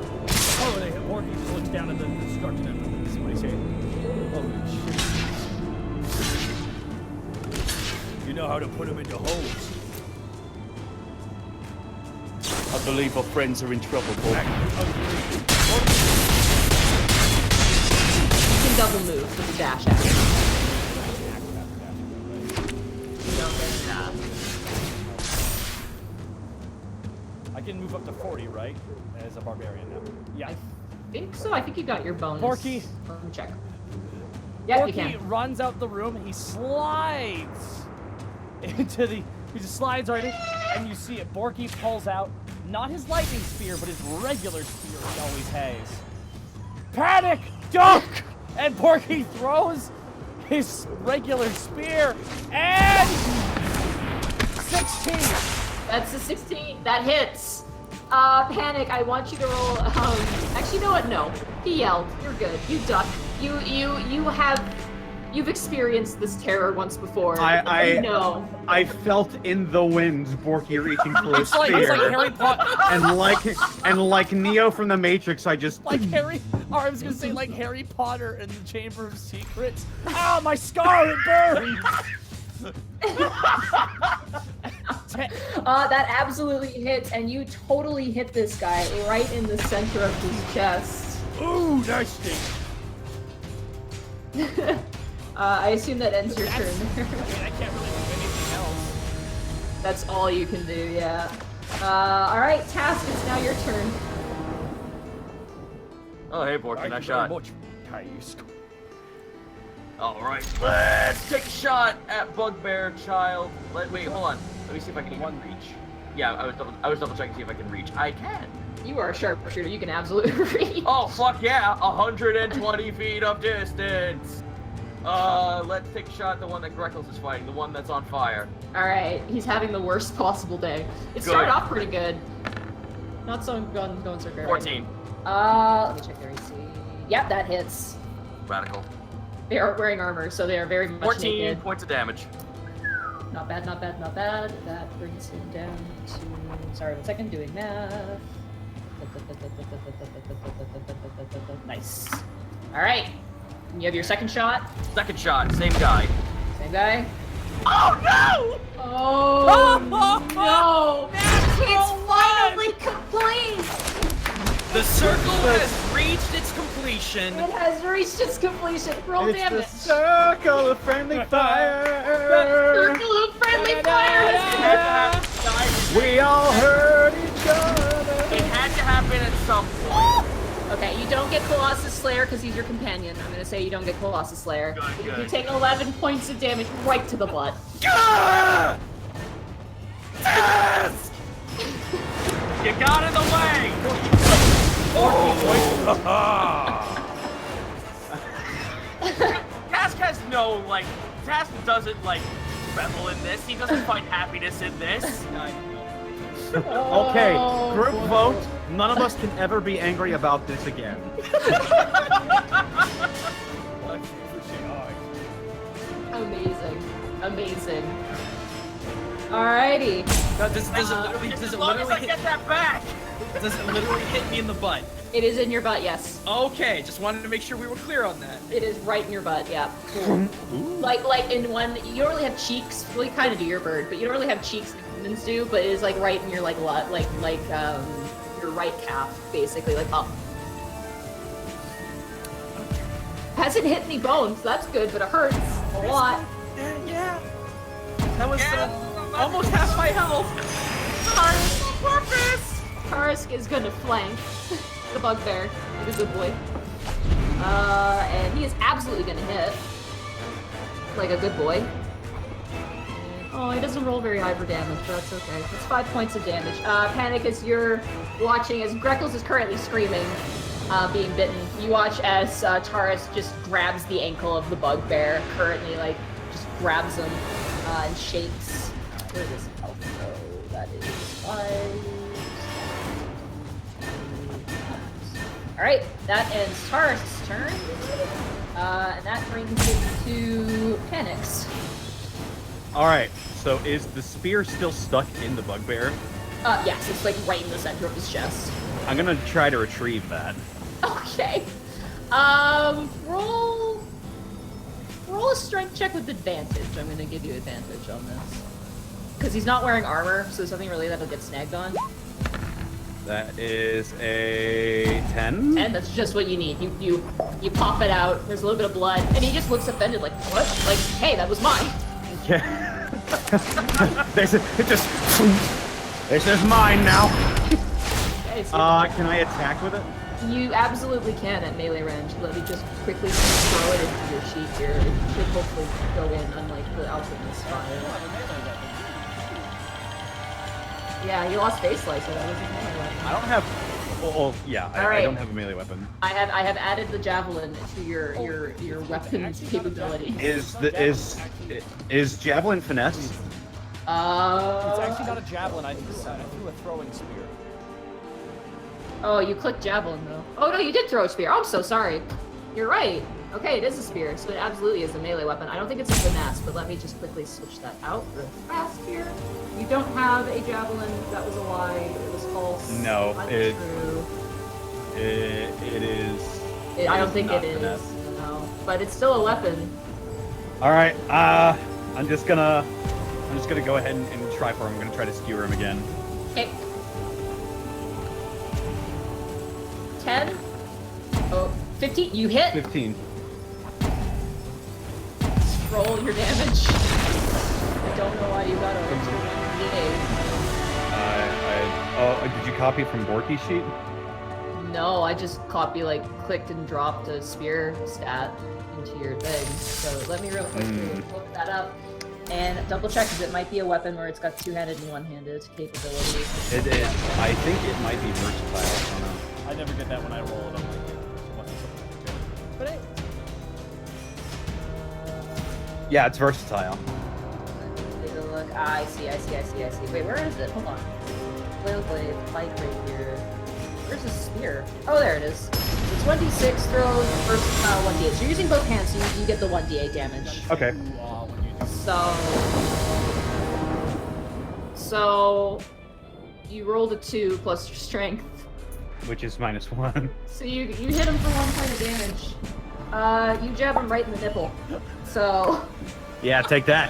They Porky just looks down at the destruction and this is what he's saying. Holy shit. You know how to put him into holes. I believe our friends are in trouble, boy. You can double move with the dash action. I can move up to 40, right? As a barbarian now. Yeah. I think so. I think you got your bonus. Borky. Let me check. Yeah, you Borky can. runs out the room. He slides into the. He just slides right in, and you see it. Borky pulls out not his lightning spear, but his regular spear he always has. Panic! Duck! And Borky throws his regular spear, and 16. That's a 16. That hits. Panic, I want you to roll, actually, you know what? No. He yelled. You're good. You duck. You've experienced this terror once before. You know. I felt in the wind Borky reaching for his It's like spear. Harry Potter. and like Neo from the Matrix, I just Like Harry, or I was gonna say like Harry Potter in the Chamber of Secrets. Ah, my scar, it burns! That absolutely hits, and you totally hit this guy right in the center of his chest. Ooh, nice sting. I assume that ends your turn. I mean, I can't really do anything else. That's all you can do, yeah. Alright, Task, it's now your turn. Oh, hey, Borky, Thank nice you very shot. much, Task. Alright, let's take a shot at Bugbear Child. Wait, hold on. Let me see if I can even reach. Yeah, I was double checking to see if I can reach. I can. You are a sharpshooter, you can absolutely reach. Oh, fuck yeah! 120 feet of distance! Let's take a shot at the one that Greckles is fighting, the one that's on fire. Alright, he's having the worst possible day. It started off pretty good. Not so going so great. 14. Let me check their AC. Yep, that hits. Radical. They are wearing armor, so they are very much 14 naked. points of damage. Not bad, not bad, not bad. That brings him down to... Sorry, 1 second, doing math. Nice. Alright. You have your second shot. Second shot, same guy. Same guy. Oh no! Oh no! It's finally complete! The circle has reached its completion. It has reached its completion. Roll It's the damage. circle of friendly fire. Circle of friendly fire has We all hurt each other. It had to happen at some point. Okay, you don't get Colossus Slayer because he's your companion. I'm gonna say you don't get Colossus Slayer. Good, You good. take 11 points of damage right to the butt. Ah! Task! You got in the way! Task has no, like, Task doesn't, like, revel in this. He doesn't find happiness in this. Okay, group vote. None of us can ever be angry about this again. Amazing. Amazing. Alrighty. God, does it As long as I literally get that back! hit me in the butt? It is in your butt, yes. Okay, just wanted to make sure we were clear on that. It is right in your butt, yeah. Cool. like in one, you don't really have cheeks. Well, you kind of do your bird, but you don't really have cheeks like humans do. But it is like right in your like your right calf, basically, like up. Hasn't hit any bones. That's good, but it hurts a lot. Yeah. That was almost half my health. Tarisk is gonna flank the bugbear. He's a good boy. And he is absolutely gonna hit. Like a good boy. Oh, he doesn't roll very high for damage, but that's okay. It's 5 points of damage. Panic, as you're watching, as Greckles is currently screaming, being bitten, you watch as Tarisk just grabs the ankle of the bugbear, currently, like, just grabs him and shakes. Where is health? So that is 5. Alright, that ends Tarisk's turn. And that brings it to Panic's. Alright, so is the spear still stuck in the bugbear? Yes, it's like right in the center of his chest. I'm gonna try to retrieve that. Okay. Roll a strength check with advantage. I'm gonna give you advantage on this. Because he's not wearing armor, so there's nothing really that'll get snagged on. That is a 10. And that's just what you need. You pop it out, there's a little bit of blood, and he just looks offended, like, what? Like, hey, that was mine. Yeah. This is mine now. Okay, so Can I attack with it? you absolutely can at melee range. Let me just quickly throw it into your sheet here. It should hopefully go in, unlike the alchemist fire. Yeah, you lost face slice, so that was a melee weapon. I don't have. Oh, yeah. I Alright. don't have a melee weapon. I have added the javelin to your weapon capability. Is javelin finesse? It's actually not a javelin. I threw a throwing spear. Oh, you clicked javelin though. Oh no, you did throw a spear. Oh, I'm so sorry. You're right. Okay, it is a spear, so it absolutely is a melee weapon. I don't think it's a finesse, but let me just quickly switch that out real fast here. You don't have a javelin. That was a lie. It was false. No, Untrue. It is. I don't think not it is. finesse. No, but it's still a weapon. All right. I'm just gonna I'm just gonna go ahead and try for him. I'm gonna try to skewer him again. Okay. 10. Oh, 15. You hit. 15. Roll your damage. I don't know why you got a extra 1d8. Did you copy it from Borky's sheet? No, I just clicked and dropped a spear stat into your thing. So let me real quick look that up and double check because it might be a weapon where it's got two-handed and one-handed capability. It is. I think it might be versatile. I don't know. I never get that when I roll it. But hey, Yeah, it's versatile. Take a look. Ah, I see. Wait, where is it? Hold on. Flail blade, fight right here. Where's the spear? Oh, there it is. It's 1d6 throws, versatile 1d8. So you're using both hands, so you get the 1d8 damage. Okay. So you rolled a 2 plus your strength. Which is -1. So you hit him for 1 point of damage. You jab him right in the nipple. So Yeah, take that.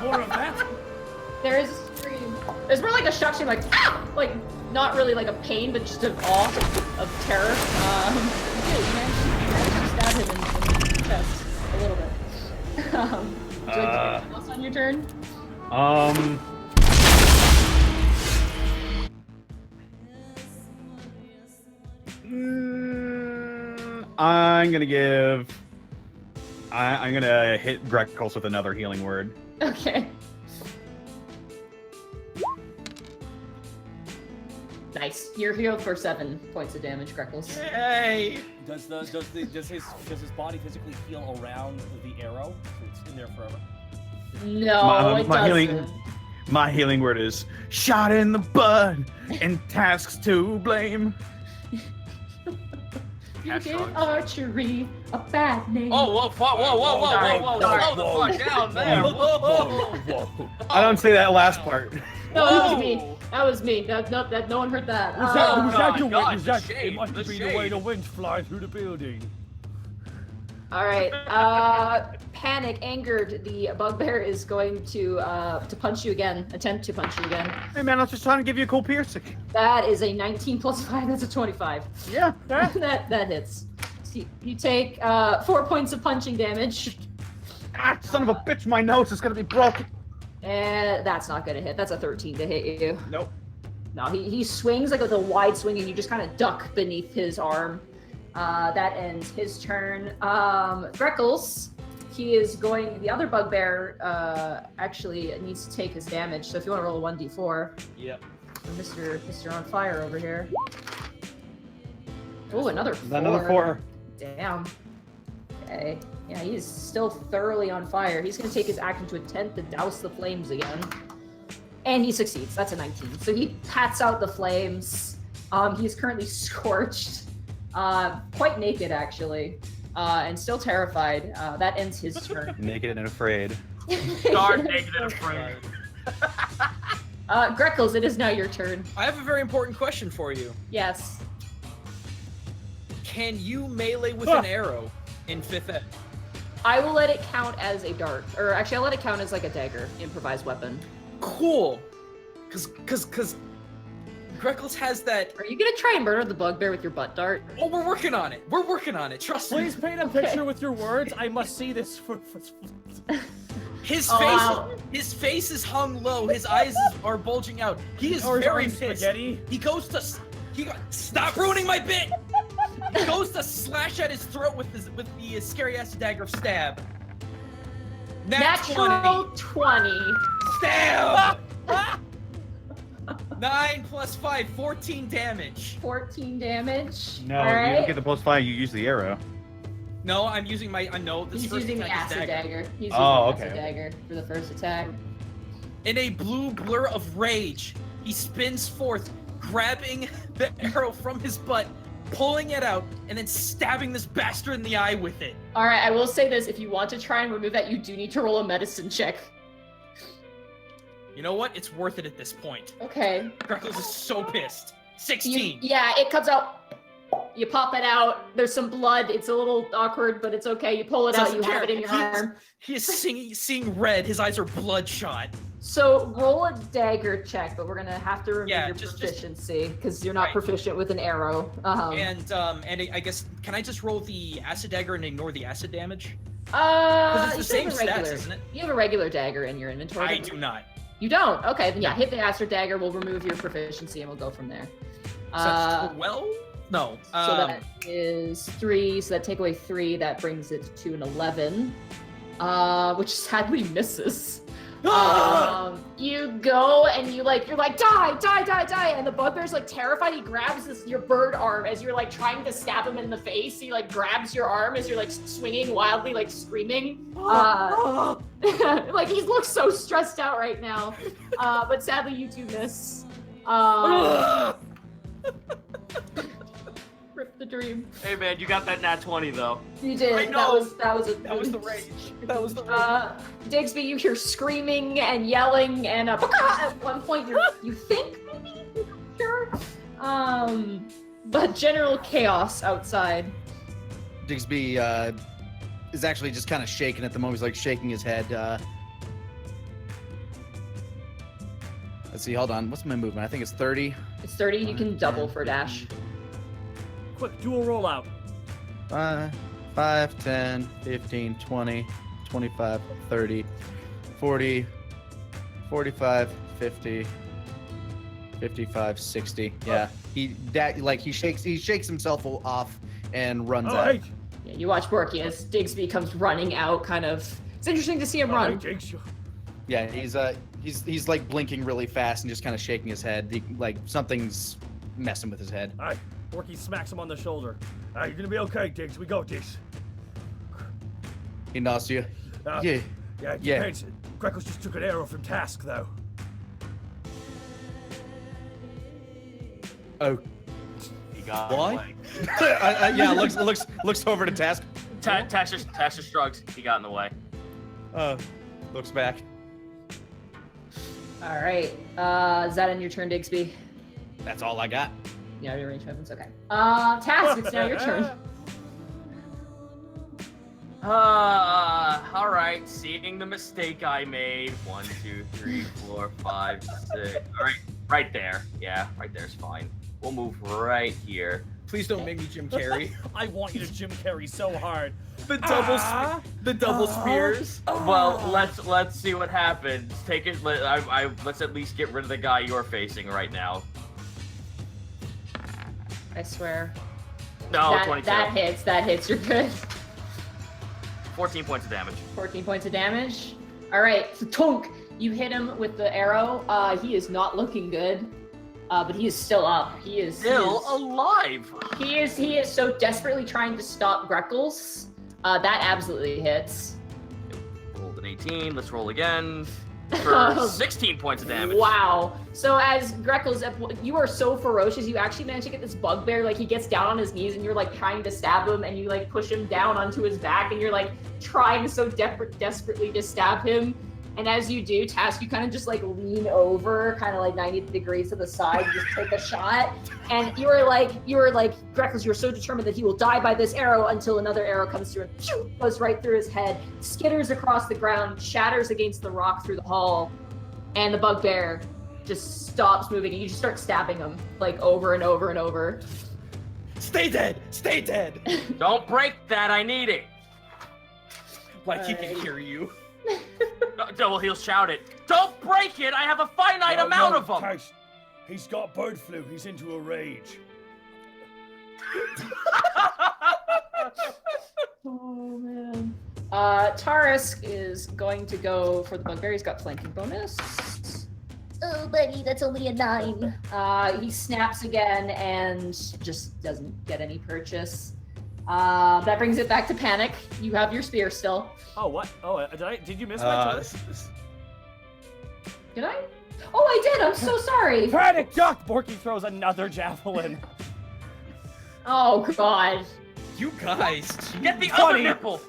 more of that. there is a scream. There's more like a shock scream, like ah! Like not really like a pain, but just an awe of terror. You managed to stab him in the chest a little bit. Would you like to do anything else on your turn? I'm gonna give. I'm gonna hit Greckles with another healing word. Okay. Nice. You're healed for 7 points of damage, Greckles. Hey! Does his body physically heal around the arrow? It's in there forever. No, it doesn't. My healing word is shot in the butt and tasks to blame. You gave archery a bad name. Oh, whoa, slow the fuck down there. Whoa. I don't say that last part. No, that was me. That was me. That no one heard that. Was that your God, wind? Was that? the It shade, must the have been the way shade. the wind's flying through the building. All right. Panic, angered, the bugbear is going to punch you again. Attempt to punch you again. Hey man, I was just trying to give you a cool piercing. That is a 19 plus 5. That's a 25. Yeah. that hits. So you take 4 points of punching damage. Ah, son of a bitch, my nose is gonna be broken. And that's not gonna hit. That's a 13 to hit you. Nope. No, he swings like with a wide swing, and you just kind of duck beneath his arm. That ends his turn. Greckles, he is going. The other bugbear actually needs to take his damage. So if you want to roll a 1d4, Yep. for Mr. On Fire over here. Oh, another 4. Another 4. Damn. Okay. Yeah, he's still thoroughly on fire. He's gonna take his action to attempt to douse the flames again. And he succeeds. That's a 19. So he pats out the flames. He's currently scorched. Quite naked, actually. And still terrified. That ends his turn. Naked and afraid. Darn naked and afraid. Greckles, it is now your turn. I have a very important question for you. Yes. Can you melee with an arrow in 5th ed? I will let it count as a dart. Or actually, I'll let it count as like a dagger, improvised weapon. Cool. Cause Greckles has that. Are you gonna try and murder the bugbear with your butt dart? Oh, we're working on it. We're working on it. Trust me. Please paint a picture with your words. I must see this for His Oh, face, wow. his face is hung low. His eyes are bulging out. He is Or his very arms pissed. spaghetti. He goes to. Stop ruining my bit. He goes to slash at his throat with the scary ass dagger of stab. Natural 20. Stab. 9 plus 5, 14 damage. 14 damage. No, All you right. don't get the +5. You use the arrow. No, I'm using my. I know this He's first using the attack is acid dagger. dagger. He's using Oh, the acid okay. dagger for the first attack. In a blue blur of rage, he spins forth, grabbing the arrow from his butt, pulling it out, and then stabbing this bastard in the eye with it. All right, I will say this: if you want to try and remove that, you do need to roll a medicine check. You know what? It's worth it at this point. Okay. Greckles is so pissed. 16. Yeah, it comes out. You pop it out. There's some blood. It's a little awkward, but it's okay. You pull it out. You have it in your arm. He's seeing red. His eyes are bloodshot. So roll a dagger check, but we're gonna have to remove your just- proficiency because you're not Right. proficient with an arrow. And I guess, can I just roll the acid dagger and ignore the acid damage? You it's the should same have a regular. stats, isn't it? You have a regular dagger in your inventory. I don't do you? not. You don't? Okay, then yeah, hit the acid dagger. We'll remove your proficiency and we'll go from there. So that's 12? No. So that is 3. So that take away 3. That brings it to an 11, which sadly misses. You go and you're like die, and the bugbear's like terrified. He grabs your bird arm as you're like trying to stab him in the face. He like grabs your arm as you're like swinging wildly, like screaming. Like he looks so stressed out right now. But sadly you do miss. Rip the dream. Hey man, you got that nat 20 though. You did. I know. That was the rage. That was the rage. Digsby, you hear screaming and yelling, and at one point you think maybe you're not sure. But general chaos outside. Digsby is actually just kind of shaking at the moment. He's like shaking his head. Let's see. Hold on. What's my movement? I think it's 30. It's 30. You can double for dash. Quick, dual rollout. 5, 10, 15, 20, 25, 30, 40, 45, 50, 55, 60. Yeah. He shakes himself off and runs All out. right. Yeah, you watch Borky as Digsby comes running out. Kind of. It's interesting to see him All run. right, Jinx, Yeah, he's like blinking really fast and just kind of shaking his head. Like something's messing with his head. All right. Borky smacks him on the shoulder. All right, you're gonna be okay, Diggs. We go, Diggs. He nods to you. Uh, Yeah. Yeah, it Yeah. depends. Greckles just took an arrow from Task, though. Oh. He got Why? away. Yeah. Looks over to Task. Tasha shrugs. He got in the way. Looks back. All right. Is that in your turn, Digsby? That's all I got. Yeah, your range weapons. Okay. Task, it's now your turn. All right. Seeing the mistake I made. 1, 2, 3, 4, 5, 6. All right, right there. Yeah, right there's fine. We'll move right here. Please don't make me Jim Carrey. I want you to Jim Carrey so hard. The double spears. Well, let's see what happens. Take it. Let's at least get rid of the guy you're facing right now. I swear. No, that, 22. That hits. You're good. 14 points of damage. 14 points of damage. All right, so Tonk, you hit him with the arrow. He is not looking good, but he is still up. He is Still alive. He is so desperately trying to stop Greckles. That absolutely hits. Rolled an 18. Let's roll again. For 16 points of damage. Wow. So as Greckles, you are so ferocious, you actually manage to get this bugbear, like he gets down on his knees and you're like trying to stab him and you like push him down onto his back and you're like trying so desperately to stab him. And as you do, Task, you kind of just like lean over, kind of like 90 degrees to the side, just take a shot. And you were like, Greckles, you're so determined that he will die by this arrow until another arrow comes through and phew, goes right through his head, skitters across the ground, shatters against the rock through the hall, and the bugbear just stops moving. And you just start stabbing him like over and over and over. Stay dead! Stay dead! Don't break that. I need it. Like he can hear you. No, he'll shout it. Don't break it. I have a finite amount of them. Tash, he's got bird flu. He's into a rage. Oh man. Tarisk is going to go for the bugbear. He's got flanking bonus. Oh, buddy, that's only a 9. He snaps again and just doesn't get any purchase. That brings it back to Panic. You have your spear still. Oh, what? Oh, did you miss my turn? Did I? Oh, I did. I'm so sorry. Panic duck! Borky throws another javelin. Oh God. You guys. Get the other nipple.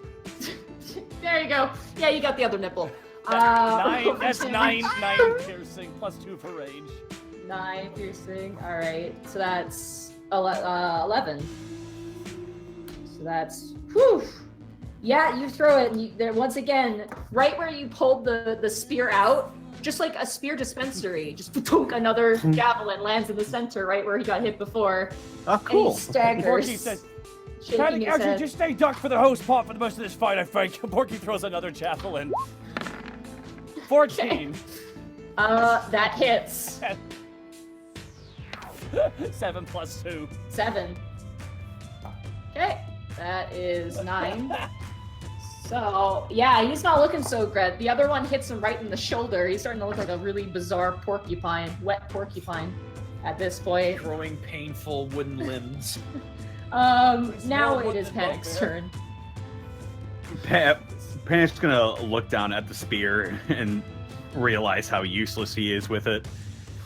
There you go. Yeah, you got the other nipple. That's 9 piercing plus 2 for range. 9 piercing. All right. So that's 11. So that's, whew. Yeah, you throw it, and there once again, right where you pulled the spear out, just like a spear dispensary, just another javelin lands in the center, right where he got hit before. Oh, And cool. he staggers. Porky says, shaking his actually, head. just stay ducked for the host part for the most of this fight, I think. Porky throws another javelin. 14. That hits. 7 plus 2. 7. Okay, that is 9. So, yeah, he's not looking so good. The other one hits him right in the shoulder. He's starting to look like a really bizarre porcupine, wet porcupine at this point. Growing painful wooden limbs. Now it is Panic's turn. Panic's gonna look down at the spear and realize how useless he is with it.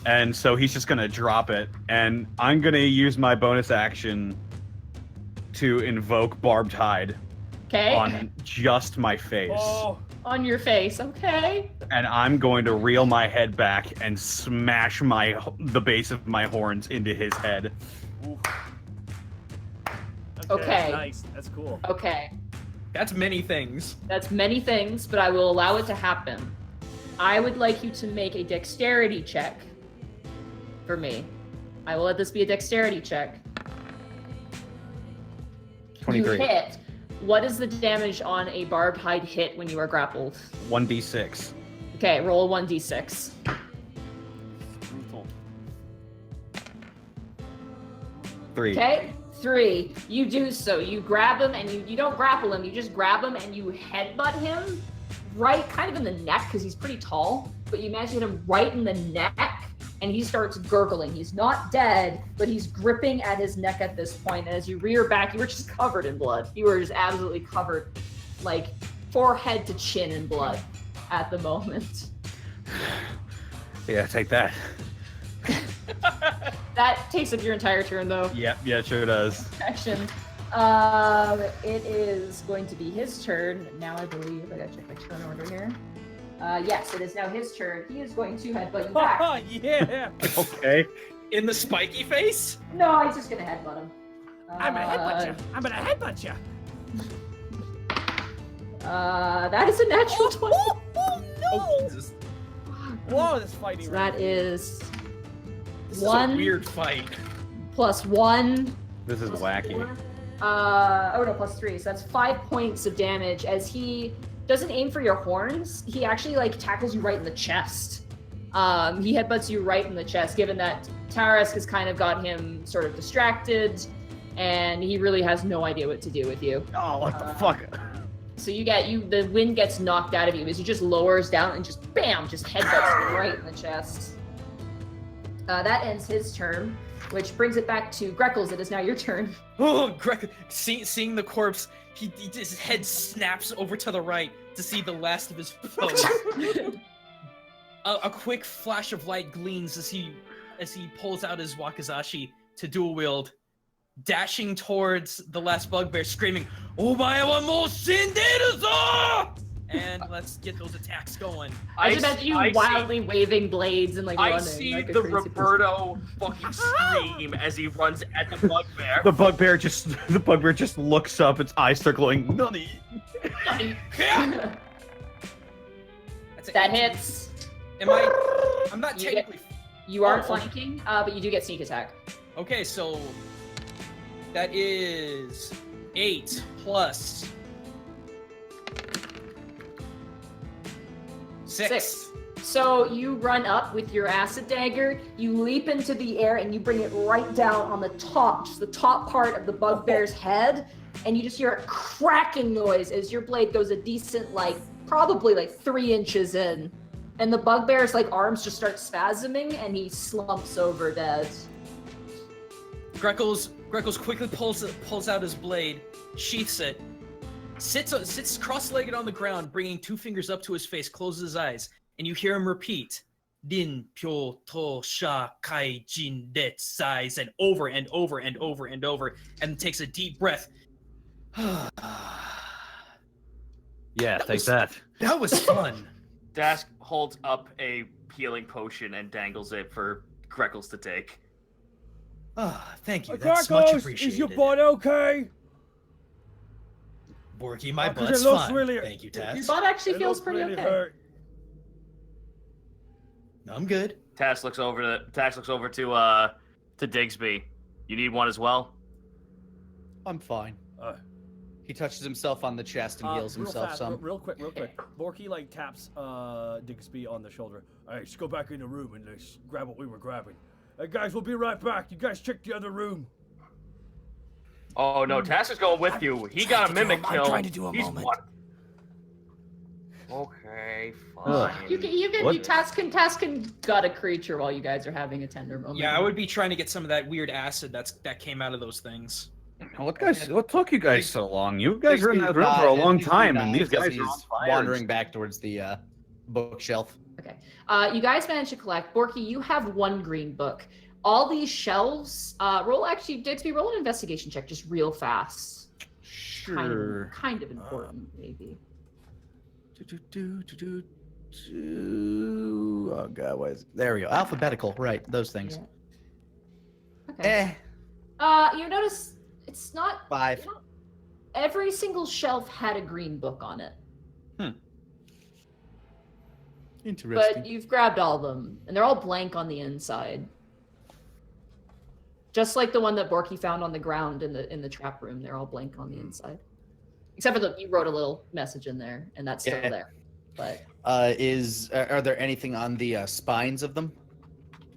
And so he's just gonna drop it. And I'm gonna use my bonus action to invoke Barbed Hide Okay. on just my face. Oh, On your face, okay. And I'm going to reel my head back and smash the base of my horns into his head. oof. Okay. Nice. That's cool. Okay. That's many things. That's many things, but I will allow it to happen. I would like you to make a dexterity check for me. I will let this be a dexterity check. 23. You hit. What is the damage on a barbed hide hit when you are grappled? 1d6. Okay, roll 1d6. Brutal. 3. Okay, 3. You do so. You grab him and you don't grapple him. You just grab him and you headbutt him right kind of in the neck because he's pretty tall. But you manage to hit him right in the neck and he starts gurgling. He's not dead, but he's gripping at his neck at this point. And as you rear back, you were just covered in blood. You were just absolutely covered, like forehead to chin in blood at the moment. Yeah, take that. That takes up your entire turn, though. Yeah, it sure does. Action. It is going to be his turn now. I believe I gotta check my turn order here. Yes, it is now his turn. He is going to headbutt you back. Oh, yeah. Okay. In the spiky face? No, he's just gonna headbutt him. I'm gonna headbutt you. I'm gonna headbutt you. That is a natural 20. Oh, Jesus. Whoa, this fighting. So that is This is 1 a weird fight. plus 1. This is wacky. Plus 3. So that's 5 points of damage as he doesn't aim for your horns. He actually tackles you right in the chest. He headbutts you right in the chest, given that Tarask has kind of got him sort of distracted, and he really has no idea what to do with you. Oh, what the fuck? So the wind gets knocked out of you as he just lowers down and just bam, just headbutts you right in the chest. That ends his turn, which brings it back to Greckles. It is now your turn. Oh, Greg, seeing the corpse, his head snaps over to the right to see the last of his foes. A quick flash of light gleams as he pulls out his wakizashi to dual wield, dashing towards the last bugbear, screaming, "Omae wa mou shinderu zo!" And let's get those attacks going. I just imagine you wildly waving blades and I running. see like a the crazy Roberto fucking scream as he runs at the bugbear. The bugbear just looks up, its eyes start glowing. Nani? person. That's That hits. I'm not You technically. You aren't Oh. flanking, but you do get sneak attack. Okay, so that is 8 plus 6. So you run up with your acid dagger, you leap into the air, and you bring it right down on the top, just the top part of the bugbear's head, and you just hear a cracking noise as your blade goes a decent, probably 3 inches in. And the bugbear's arms just start spasming, and he slumps over dead. Greckles quickly pulls out his blade, sheaths it, sits cross-legged on the ground, bringing 2 fingers up to his face, closes his eyes, and you hear him repeat, "Din pyo to sha kai jin det sais," and over and over and over and over, and takes a deep breath. Yeah, take that. That was fun. Dask holds up a healing potion and dangles it for Greckles to take. Thank you. That's much Greckles, appreciated. is your butt okay? Borky, my 'cause butt's it looks fine. really- Thank you, Your Taz. butt actually It feels looks pretty really okay. hurt. I'm good. Task looks over to Digsby. You need one as well? I'm fine. Uh, He touches himself on the chest and heals real himself fast, some. real quick. Borky like taps Digsby on the shoulder. All right, let's go back in the room and let's grab what we were grabbing. Hey guys, we'll be right back. You guys check the other room. Oh no, Task is going with you. He got a mimic kill. I'm trying to do a He's moment. one. Okay, fine. You can task and gut a creature while you guys are having a tender moment. Yeah, I would be trying to get some of that weird acid that came out of those things. What took you guys so long? You guys were in that room for a long time, and these guys are on fire. wandering back towards the bookshelf. Okay. You guys managed to collect. Borky, you have one green book. All these shelves, Digsby, roll an investigation check just real fast. Sure. Kind of important, maybe. Oh god, what is it? There we go. Alphabetical, right? Those things. Yeah. Okay. You notice it's not 5. every single shelf had a green book on it, Interesting. but you've grabbed all of them, and they're all blank on the inside. Just like the one that Borky found on the ground in the trap room, they're all blank on the inside. Except for you wrote a little message in there, and that's still there. But are there anything on the spines of them?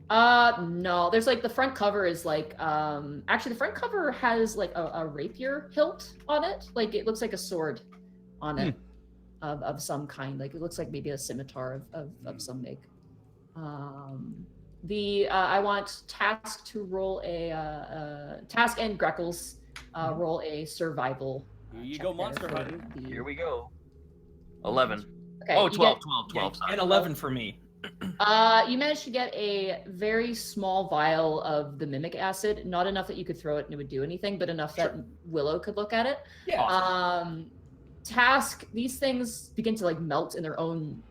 no. There's like the front cover is like actually the front cover has like a rapier hilt on it. Like it looks like a sword on it of some kind. Like it looks like maybe a scimitar of some make. I want Task to roll Task and Greckles roll a survival. Here you check go, there monster for hunting. Here we go. 11. Okay, Oh, you 12, get- 12, sorry. And 11 for me. You managed to get a very small vial of the mimic acid, not enough that you could throw it and it would do anything, but enough that Willow could look at it. Yeah. Task, these things begin to like melt in their own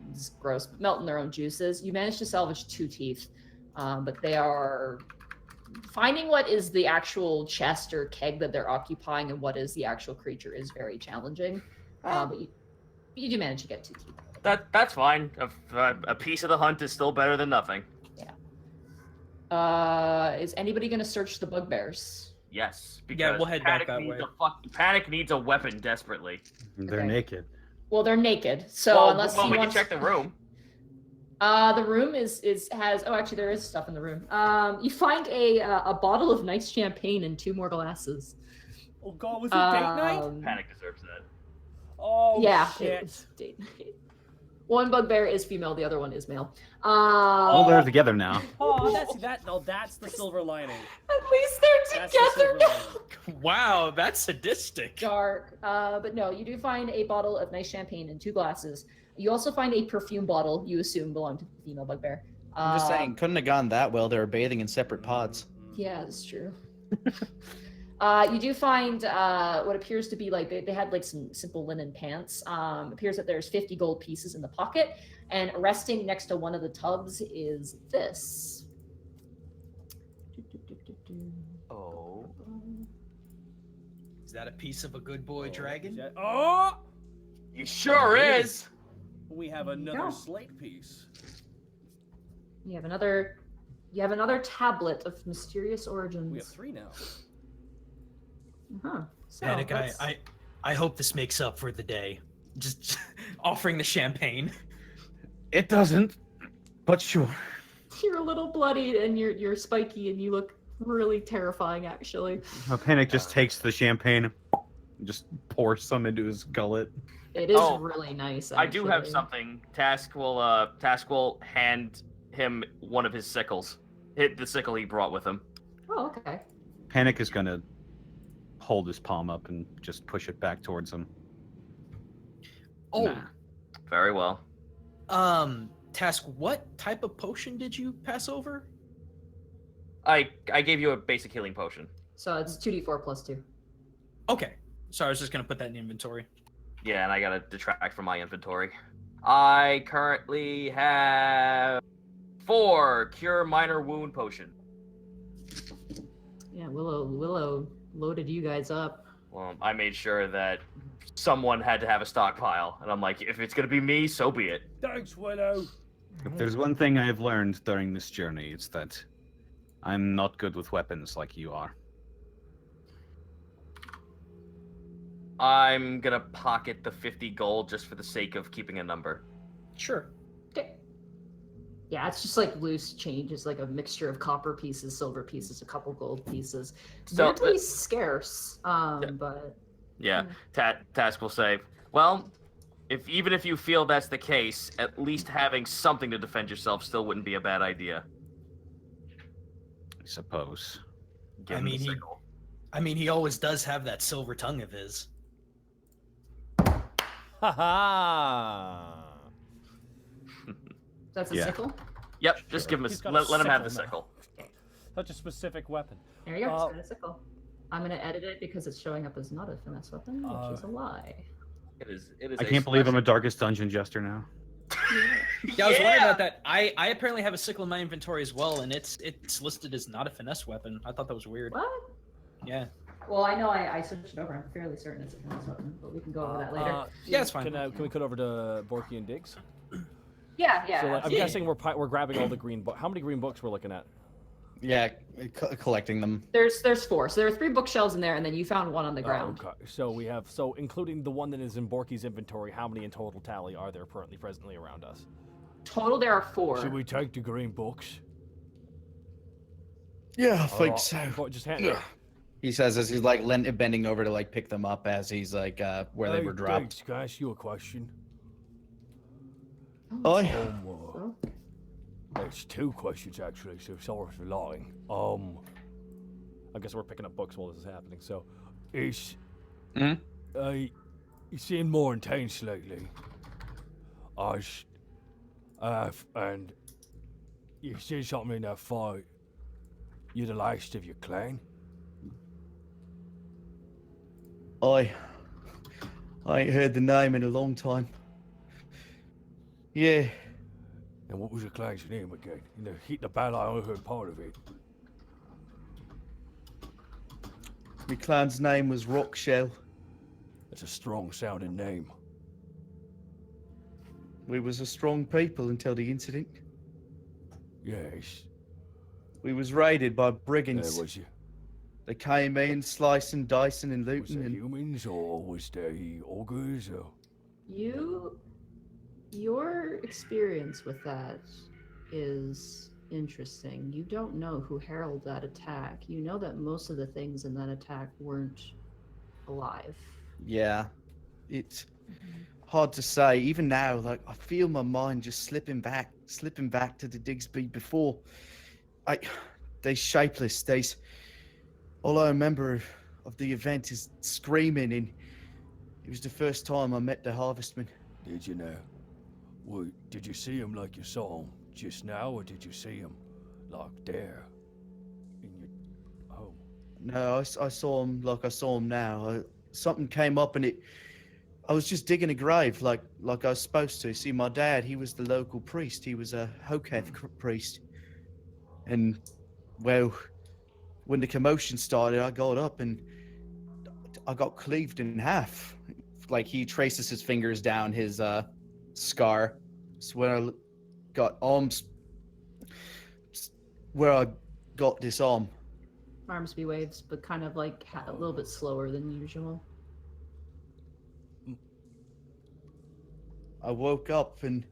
melt in their own juices. You managed to salvage 2 teeth, but they are finding what is the actual chest or keg that they're occupying and what is the actual creature is very challenging. But you do manage to get 2 teeth. That's fine. A piece of the hunt is still better than nothing. Yeah. Is anybody going to search the bugbears? Yes. Yeah, we'll head back that needs way. Panic needs a weapon desperately. They're Okay. naked. Well, they're naked, so Well, unless he we can wants... check the room. The room has oh, actually there is stuff in the room. You find a bottle of nice champagne and 2 more glasses. Oh god, was it date night? Panic deserves that. Oh Yeah, shit. it's date night. One bugbear is female, the other one is male. Oh, they're together now. Oh, that's the silver lining. At least they're That's the together silver now. lining. Wow, that's sadistic. Dark. But no, you do find a bottle of nice champagne and 2 glasses. You also find a perfume bottle you assume belonged to the female bugbear. I'm just saying, couldn't have gone that well. They were bathing in separate pods. Yeah, that's true. You do find what appears to be like they had like some simple linen pants. Appears that there's 50 gold pieces in the pocket, and resting next to one of the tubs is this. Oh. Is that a piece of a good boy dragon? Oh! You sure is. We have another go. slate piece. You have another tablet of mysterious origins. We have 3 now. Uh-huh. So, Panic, that's- I hope this makes up for the day. Just offering the champagne. It doesn't, but sure. You're a little bloodied and you're spiky and you look really terrifying actually. Panic just takes the champagne, and just pours some into his gullet. It is Oh, really nice. I do have actually. something. Task will hand him one of his sickles. Hit the sickle he brought with him. Oh, okay. Panic is gonna hold his palm up and just push it back towards him. Oh, Nah. Very well. Task, what type of potion did you pass over? I gave you a basic healing potion. So it's 2d4 plus 2. Okay. So I was just gonna put that in inventory. Yeah, and I gotta detract from my inventory. I currently have 4 cure minor wound potion. Yeah, Willow loaded you guys up. Well, I made sure that someone had to have a stockpile, and I'm like, if it's gonna be me, so be it. Thanks, Willow. If there's one thing I have learned during this journey, it's that I'm not good with weapons like you are. I'm gonna pocket the 50 gold just for the sake of keeping a number. Sure. Okay. Yeah, it's just like loose change. It's like a mixture of copper pieces, silver pieces, a couple gold pieces. So, Weirdly scarce, but Yeah, Task will say, well, even if you feel that's the case, at least having something to defend yourself still wouldn't be a bad idea. I suppose. Give him the sickle. He always does have that silver tongue of his. Ha ha! that's a Yeah. sickle. Yep, just give him He's got let him have the sickle now. sickle. Such a specific weapon. There you go. It's got a sickle. I'm gonna edit it because it's showing up as not a finesse weapon, which is a lie. It is. It is. I can't believe I'm a Darkest Dungeon Jester now. Yeah, I was wondering about that. I apparently have a sickle in my inventory as well, and it's listed as not a finesse weapon. I thought that was weird. What? Yeah. Well, I know I switched it over. I'm fairly certain it's a finesse weapon, but we can go over that later. Yeah, it's fine. Can we cut over to Borky and Diggs? Yeah. So I'm guessing we're grabbing all the green books. How many green books we're looking at? Yeah, collecting them. There's 4. So there are 3 bookshelves in there, and then you found one on the ground. Okay. So we have including the one that is in Borky's inventory. How many in total tally are there presently around us? Total, there are 4. Should we take the green books? Yeah, I think so. Just hand it. He says as he's like bending over to like pick them up as he's like where they were dropped. Thanks, can I ask you a question? Oi. It's 2 questions actually, so sorry for lying. I guess we're picking up books while this is happening. So, Is Hmm? you seem more intense lately. And you said something in that fight. You're the last of your clan. I ain't heard the name in a long time. Yeah, And what was your clan's name again? In the heat of battle, I only heard part of it. my clan's name was Rockshell. That's a strong sounding name. We was a strong people until the incident. Yes. We was raided by There brigands. was They came in, slicing, dicing, and Was looting. there And humans or was there ogres or? Your experience with that is interesting. You don't know who heralded that attack. You know that most of the things in that attack weren't alive. yeah, it's hard to say. Even now, like I feel my mind just slipping back to the Digsby before. They shapeless. All I remember of the event is screaming, and it was the first time I met the Harvestman. Did you know? Well, did you see him like you saw him just now, or did you see him like there in your home? No, I saw him like I saw him now. Something came up, and I was just digging a grave like I was supposed to. See, my dad, he was the local priest. He was a Hoketh priest. And, well, when the commotion started, I got up and I got cleaved in half. Like, he traces his fingers down his scar. It's where I got arms. Where I got this arm. Armsby waves, but kind of like a little bit slower than usual. I woke up and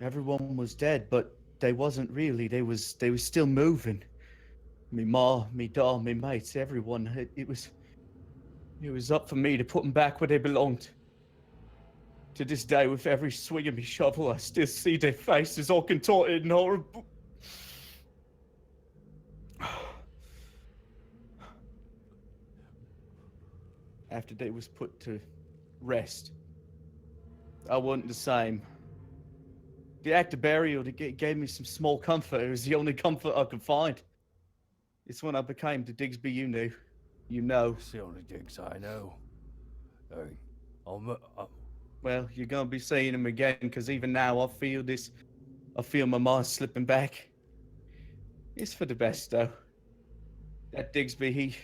everyone was dead, but they wasn't really. They was still moving. Me ma, me da, me mates, everyone. It was up for me to put them back where they belonged. To this day, with every swing of me shovel, I still see their faces all contorted and horrible. After they was put to rest, I wasn't the same. The act of burial gave me some small comfort. It was the only comfort I could find. It's when I became the Digsby you knew. You know. It's the only digs I know. Hey, Well, you're gonna be seeing him again, because even now I feel my mind slipping back. It's for the best, though. That Digsby,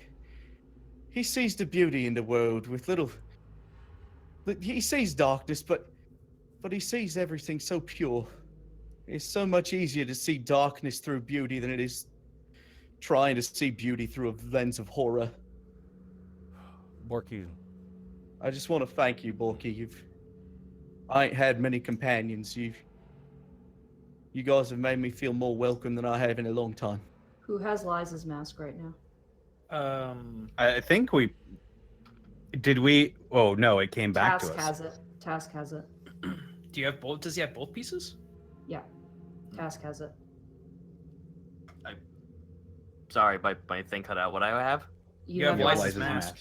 he sees the beauty in the world with little. He sees darkness, but he sees everything so pure. It's so much easier to see darkness through beauty than it is trying to see beauty through a lens of horror. Borky, I just want to thank you, Borky. I ain't had many companions. You guys have made me feel more welcome than I have in a long time. Who has Liza's mask right now? I think we did. Oh no, it came back to us. Task has it. Do you have both? Does he have both pieces? Yeah. Task has it. Sorry, my thing cut out. What I have? You have Liza's Liza's mask.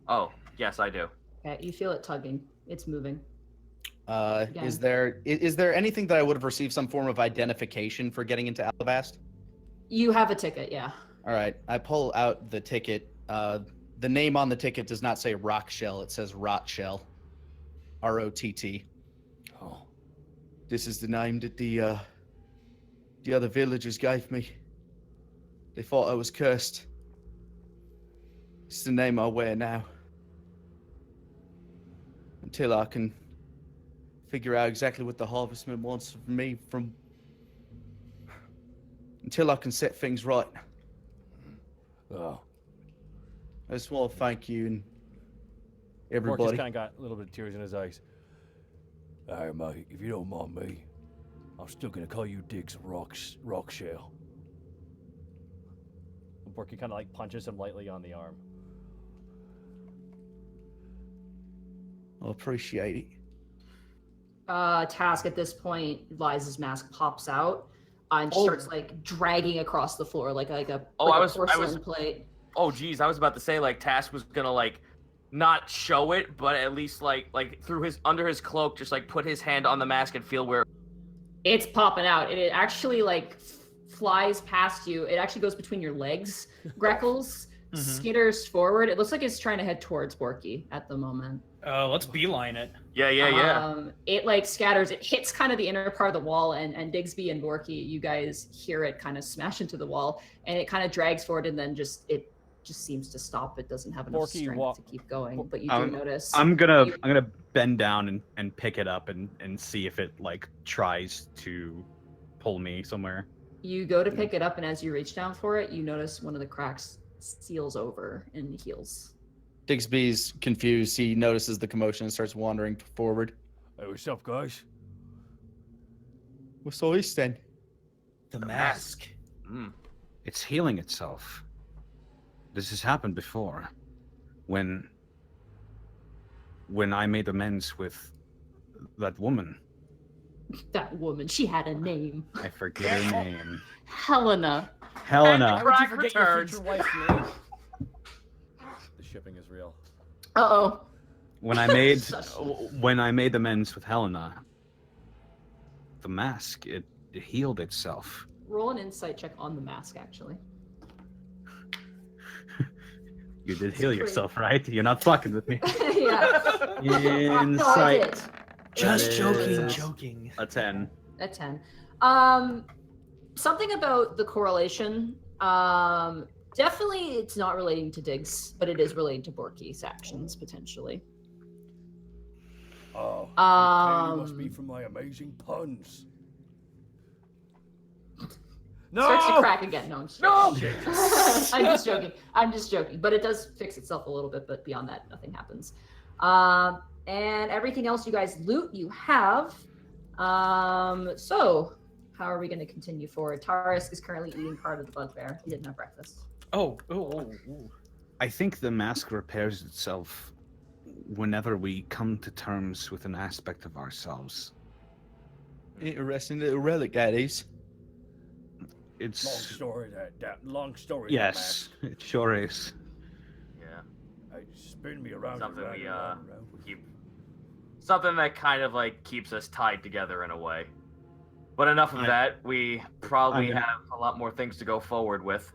Oh, yes, I do. Okay, you feel it tugging. It's moving. Is there anything that I would have received some form of identification for getting into Alabast? You have a ticket, yeah. All right, I pull out the ticket. The name on the ticket does not say Rock Shell; it says Rot Shell, R-O-T-T. oh, This is the name that the other villagers gave me. They thought I was cursed. It's the name I wear now. Until I can figure out exactly what the harvestman wants of me until I can set things right. oh. I just want to thank you and Borky's everybody. kind of got a little bit of tears in his eyes. Hey, mate, if you don't mind me, I'm still gonna call you Diggs Rock Shell. Borky kind of like punches him lightly on the arm. I appreciate it. Task at this point, Liza's mask pops out and starts like dragging across the floor like a porcelain plate. Oh, geez, I was about to say like Task was gonna like not show it, but at least like through under his cloak, just like put his hand on the mask and feel where It's popping out. It actually like flies past you. It actually goes between your legs. Greckles skitters forward. It looks like it's trying to head towards Borky at the moment. Let's beeline it. Yeah. It like scatters. It hits kind of the inner part of the wall, and Digsby and Borky, you guys hear it kind of smash into the wall, and it kind of drags forward, and then it just seems to stop. It doesn't have enough Borky strength to keep going, but you do notice. I'm gonna bend down and pick it up and see if it like tries to pull me somewhere. You go to pick it up, and as you reach down for it, you notice one of the cracks seals over and heals. Digsby's confused. He notices the commotion and starts wandering forward. Hey, what's up, guys? What's all this then? The mask. It's healing itself. This has happened before. When I made amends with that woman. That woman, she had a name. I forget her name. Helena. Helena. Why would you Crack forget your returns. future wife's name? The shipping is real. Uh-oh. When I made amends with Helena, the mask it healed itself. Roll an insight check on the mask, actually. You did heal yourself, right? You're not fucking with me. Yeah. Insight. Just That joking. A 10. A 10. Something about the correlation. Definitely it's not relating to Diggs, but it is relating to Borky's actions, potentially. Oh, you must be from my amazing puns. No! Starts to crack again. No, I'm just No! joking. I'm just joking. But it does fix itself a little bit, but beyond that, nothing happens. And everything else you guys loot, you have. So, how are we going to continue forward? Taurus is currently eating part of the bugbear. He didn't have breakfast. Oh. I think the mask repairs itself whenever we come to terms with an aspect of ourselves. Interesting little relic, that is. It's Long story, that long story. yes, it sure is. Yeah. Hey, spin me around. Something and we around. keep something that kind of like keeps us tied together in a way. But enough of that. We probably have a lot more things to go forward with.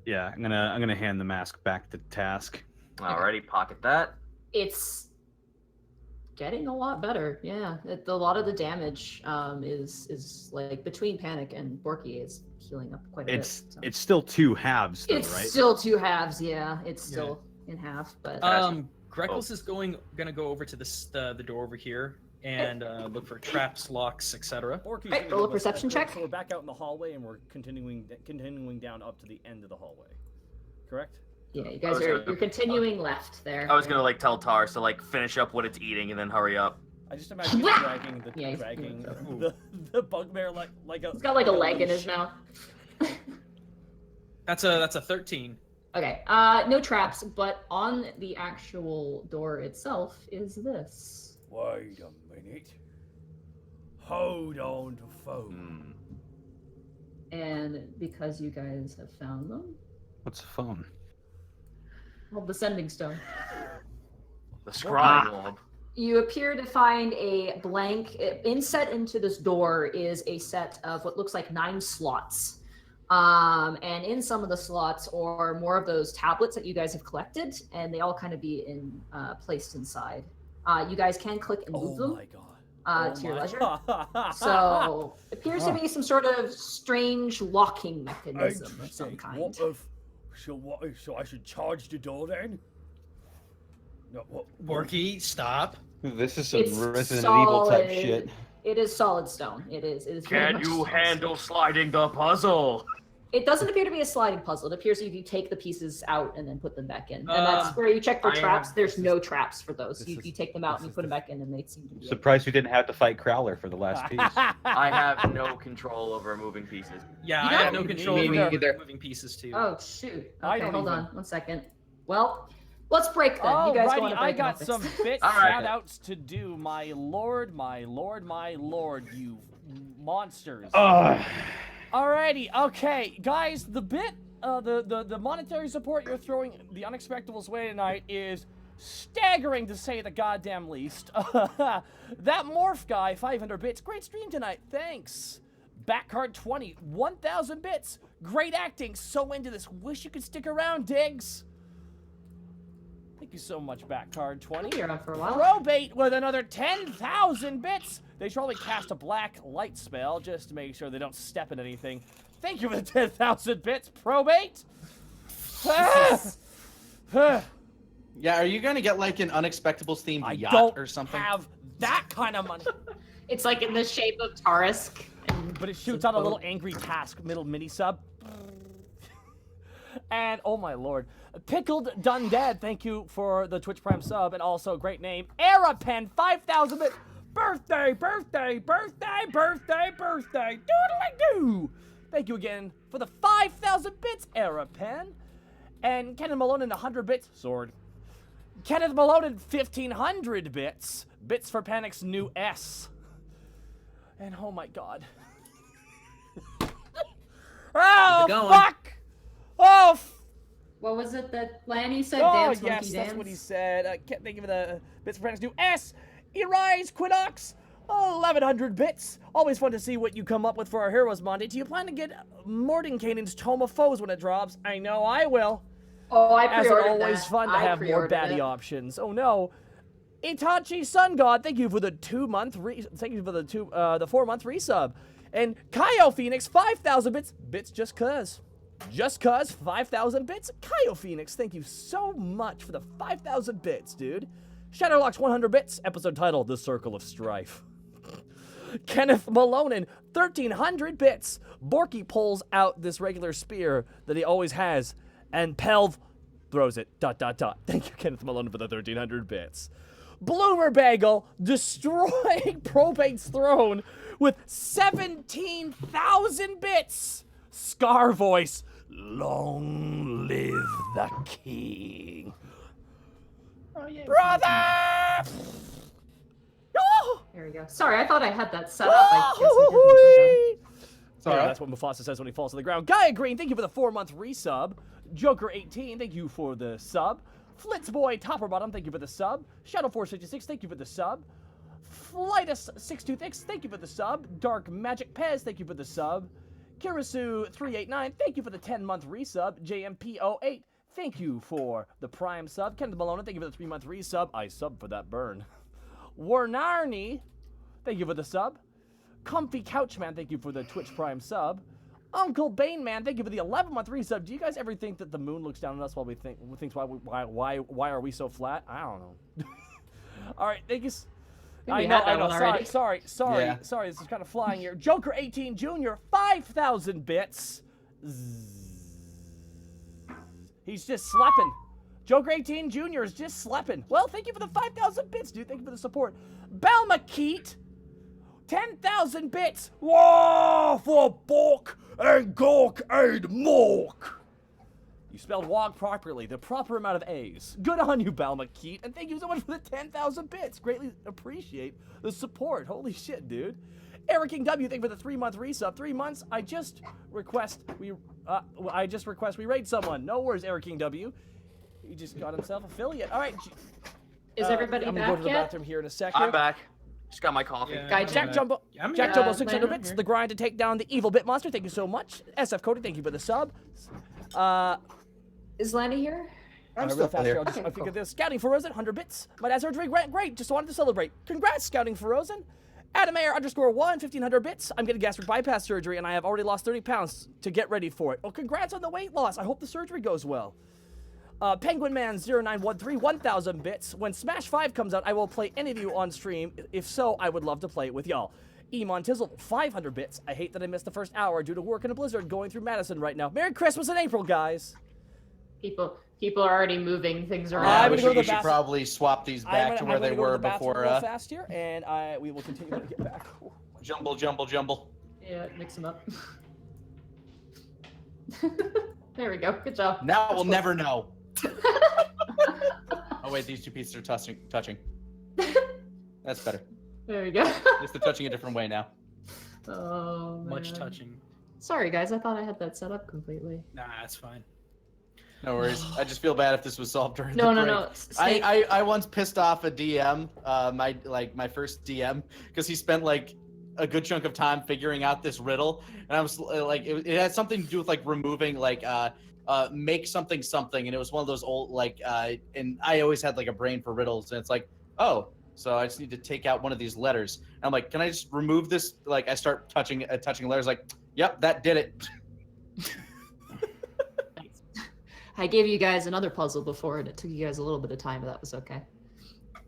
Yeah, I'm gonna hand the mask back to Task. Alrighty, pocket that. It's getting a lot better. Yeah, a lot of the damage is like between Panic and Borky is healing up quite a bit. So. It's still two halves, though, It's right? still two halves. Yeah, it's still in half, but Greckles is gonna go over to the door over here and look for traps, locks, etc. Orky's Right, gonna roll a give us- perception check. So we're back out in the hallway, and we're continuing down up to the end of the hallway. Correct? yeah, you guys you're continuing left there. I was gonna like tell Tars to like finish up what it's eating and then hurry up. I just imagine it dragging Yeah, he's- the bugbear like a. He's got like a leg in his mouth. That's a 13. Okay, no traps, but on the actual door itself is this. Wait a minute. Hold on to phone. And because you guys have found them, What's the phone? well, the sending stone. The scribe orb. You appear to find a blank. Inset into this door is a set of what looks like 9 slots. And in some of the slots are more of those tablets that you guys have collected, and they all kind of be placed inside. You guys can click and move them Oh my god. to your leisure. So appears to be some sort of strange locking mechanism of some kind. So I should charge the door then? No, what? Borky, stop. This is some It's Resident Evil type solid. shit. It is solid stone. It is very Can much you solid handle sliding the puzzle? It doesn't appear to be a sliding puzzle. It appears if you take the pieces out and then put them back in. And that's where you check for traps. There's no traps for those. You take them out and you put them back in and they seem to be Surprised we didn't have to fight Crowler for the last piece. I have no control over moving pieces. Yeah, You I have don't? no control Me over neither. moving pieces too. Oh, shoot. I Okay, don't hold even. on 1 second. Well, let's break then. Oh, You guys go on righty, a I break. and I'll got fix some it. bit All right. shout-outs to do. My lord, my lord, my lord, you monsters. Alrighty, okay, guys, the bit, the monetary support you're throwing the Unexpectable's way tonight is staggering, to say the goddamn least. That Morph guy, 500 bits, great stream tonight, thanks. Backcard 20, 1,000 bits, great acting, so into this, wish you could stick around, Diggs. Thank you so much, Backcard 20. I'll be around for a while. Probate with another 10,000 bits. They should probably cast a black light spell just to make sure they don't step in anything. Thank you for the 10,000 bits, Probate. Yeah, are you gonna get like an Unexpectables themed I yacht don't or something? have that kind of money. It's like in the shape of Tarisk. But it shoots out a little angry task middle mini sub. And oh my lord, Pickled Done Dead, thank you for the Twitch Prime sub, and also great name, Arapen, 5,000 bits. Birthday, birthday, birthday, birthday, birthday, doodly-doo. Thank you again for the 5,000 bits, Arapen. And Kenneth Malone in 100 bits, sword. Kenneth Malone in 1,500 bits, bits for Panic's new S. And oh my god. Oh, going. fuck! Oh, What was it that Lanny said? oh Dance, yes, monkey, that's dance? what he said. Can't think of the bits for Panic's new S. Erise Quinox, 1,100 bits. Always fun to see what you come up with for our Heroes Monday. Do you plan to get Mordenkainen's Tome of Foes when it drops? I know I will. Oh, I As pre-ordered it's always that. fun to I have more pre-ordered baddie it. options. Oh no. Itachi Sun God, thank you for the 2-month thank you for the 4-month resub. And Kaio Phoenix, 5,000 bits. Bits just cuz. Just cuz, 5,000 bits. Kaio Phoenix, thank you so much for the 5,000 bits, dude. Shadowlocks 100 bits. Episode title, The Circle of Strife. Kenneth Malonin, 1,300 bits. Borky pulls out this regular spear that he always has, and Pelv throws it. ... Thank you, Kenneth Malone, for the 1,300 bits. Bloomer Bagel destroying Probate's throne with 17,000 bits. Scar Voice, long live the king. Brother! Oh! There we go. Sorry, I thought I had that set up. I guess I didn't. Yeah, that's what Mufasa says when he falls to the ground. Gaia Green, thank you for the 4-month resub. Joker18, thank you for the sub. Flitzboy Topper Bottom, thank you for the sub. Shadow466, thank you for the sub. Flightus626, thank you for the sub. Dark Magic Pez, thank you for the sub. Kirisu389, thank you for the 10-month resub. JMP08, thank you for the Prime sub. Kenneth Malone, thank you for the 3-month resub. I sub for that burn. Warnarni, thank you for the sub. Comfy Couchman, thank you for the Twitch Prime sub. Uncle Bane, man, thank you for the 11-month resub. Do you guys ever think that the moon looks down on us while we thinks why are we so flat? I don't know. All right, thank you. I know. Sorry. Yeah. This is kind of flying here. Joker 18 Jr. 5,000 bits. He's just slapping. Joker 18 Jr. is just slapping. Well, thank you for the 5,000 bits, dude. Thank you for the support. Balmakeet, 10,000 bits. Whoa, for Bork and Gork and Mork. You spelled WOG properly, the proper amount of A's. Good on you, Balmakeet, and thank you so much for the 10,000 bits. Greatly appreciate the support. Holy shit, dude. Eric King W, thank you for the 3-month resub. 3 months. I just request we raid someone. No worries, Eric King W. He just got himself affiliate. All right. Is everybody I'm back gonna go to the yet? bathroom here in a second. I'm back. Just got my coffee. Yeah. Guy Jack Jumbo, I'm Jack here. Jumbo, 600 Landon, bits. here. The grind to take down the evil bit monster. Thank you so much. SF Cody, thank you for the sub. Is Lanny here? I'm real still fast here. here, I'll just Okay, figure cool. this. Scouting for Rosen, 100 bits. My dad's surgery went great. Just wanted to celebrate. Congrats, Scouting for Rosen. Adamair _1, 1,500 bits. I'm getting gastric bypass surgery, and I have already lost 30 pounds to get ready for it. Well, congrats on the weight loss. I hope the surgery goes well. Penguin Man 0913, 1,000 bits. When Smash 5 comes out, I will play any of you on stream. If so, I would love to play it with y'all. Emon Tizzle, 500 bits. I hate that I missed the first hour due to work in a blizzard going through Madison right now. Merry Christmas in April, guys. People are already moving things I'm Yeah, around. we gonna go to the should bathroom. probably swap these back to where they were I'm gonna go to the before. bathroom real fast here, and we will continue to get back. Jumble. Yeah, mix them up. There we go. Good job. Now we'll never know. Oh wait, these two pieces are touching. That's better. There we go. Just they're touching a different way now. Oh, man. Much touching. Sorry, guys. I thought I had that set up completely. Nah, that's fine. No worries. I just feel bad if this was solved during No, the no, break. no. Snake, I once pissed off a DM, my first DM, because he spent like a good chunk of time figuring out this riddle, and I was like, it had something to do with like removing like make something, and it was one of those old like and I always had like a brain for riddles, and it's like, oh, so I just need to take out one of these letters. And I'm like, can I just remove this? Like I start touching letters, like, yep, that did it. I gave you guys another puzzle before, and it took you guys a little bit of time, but that was okay.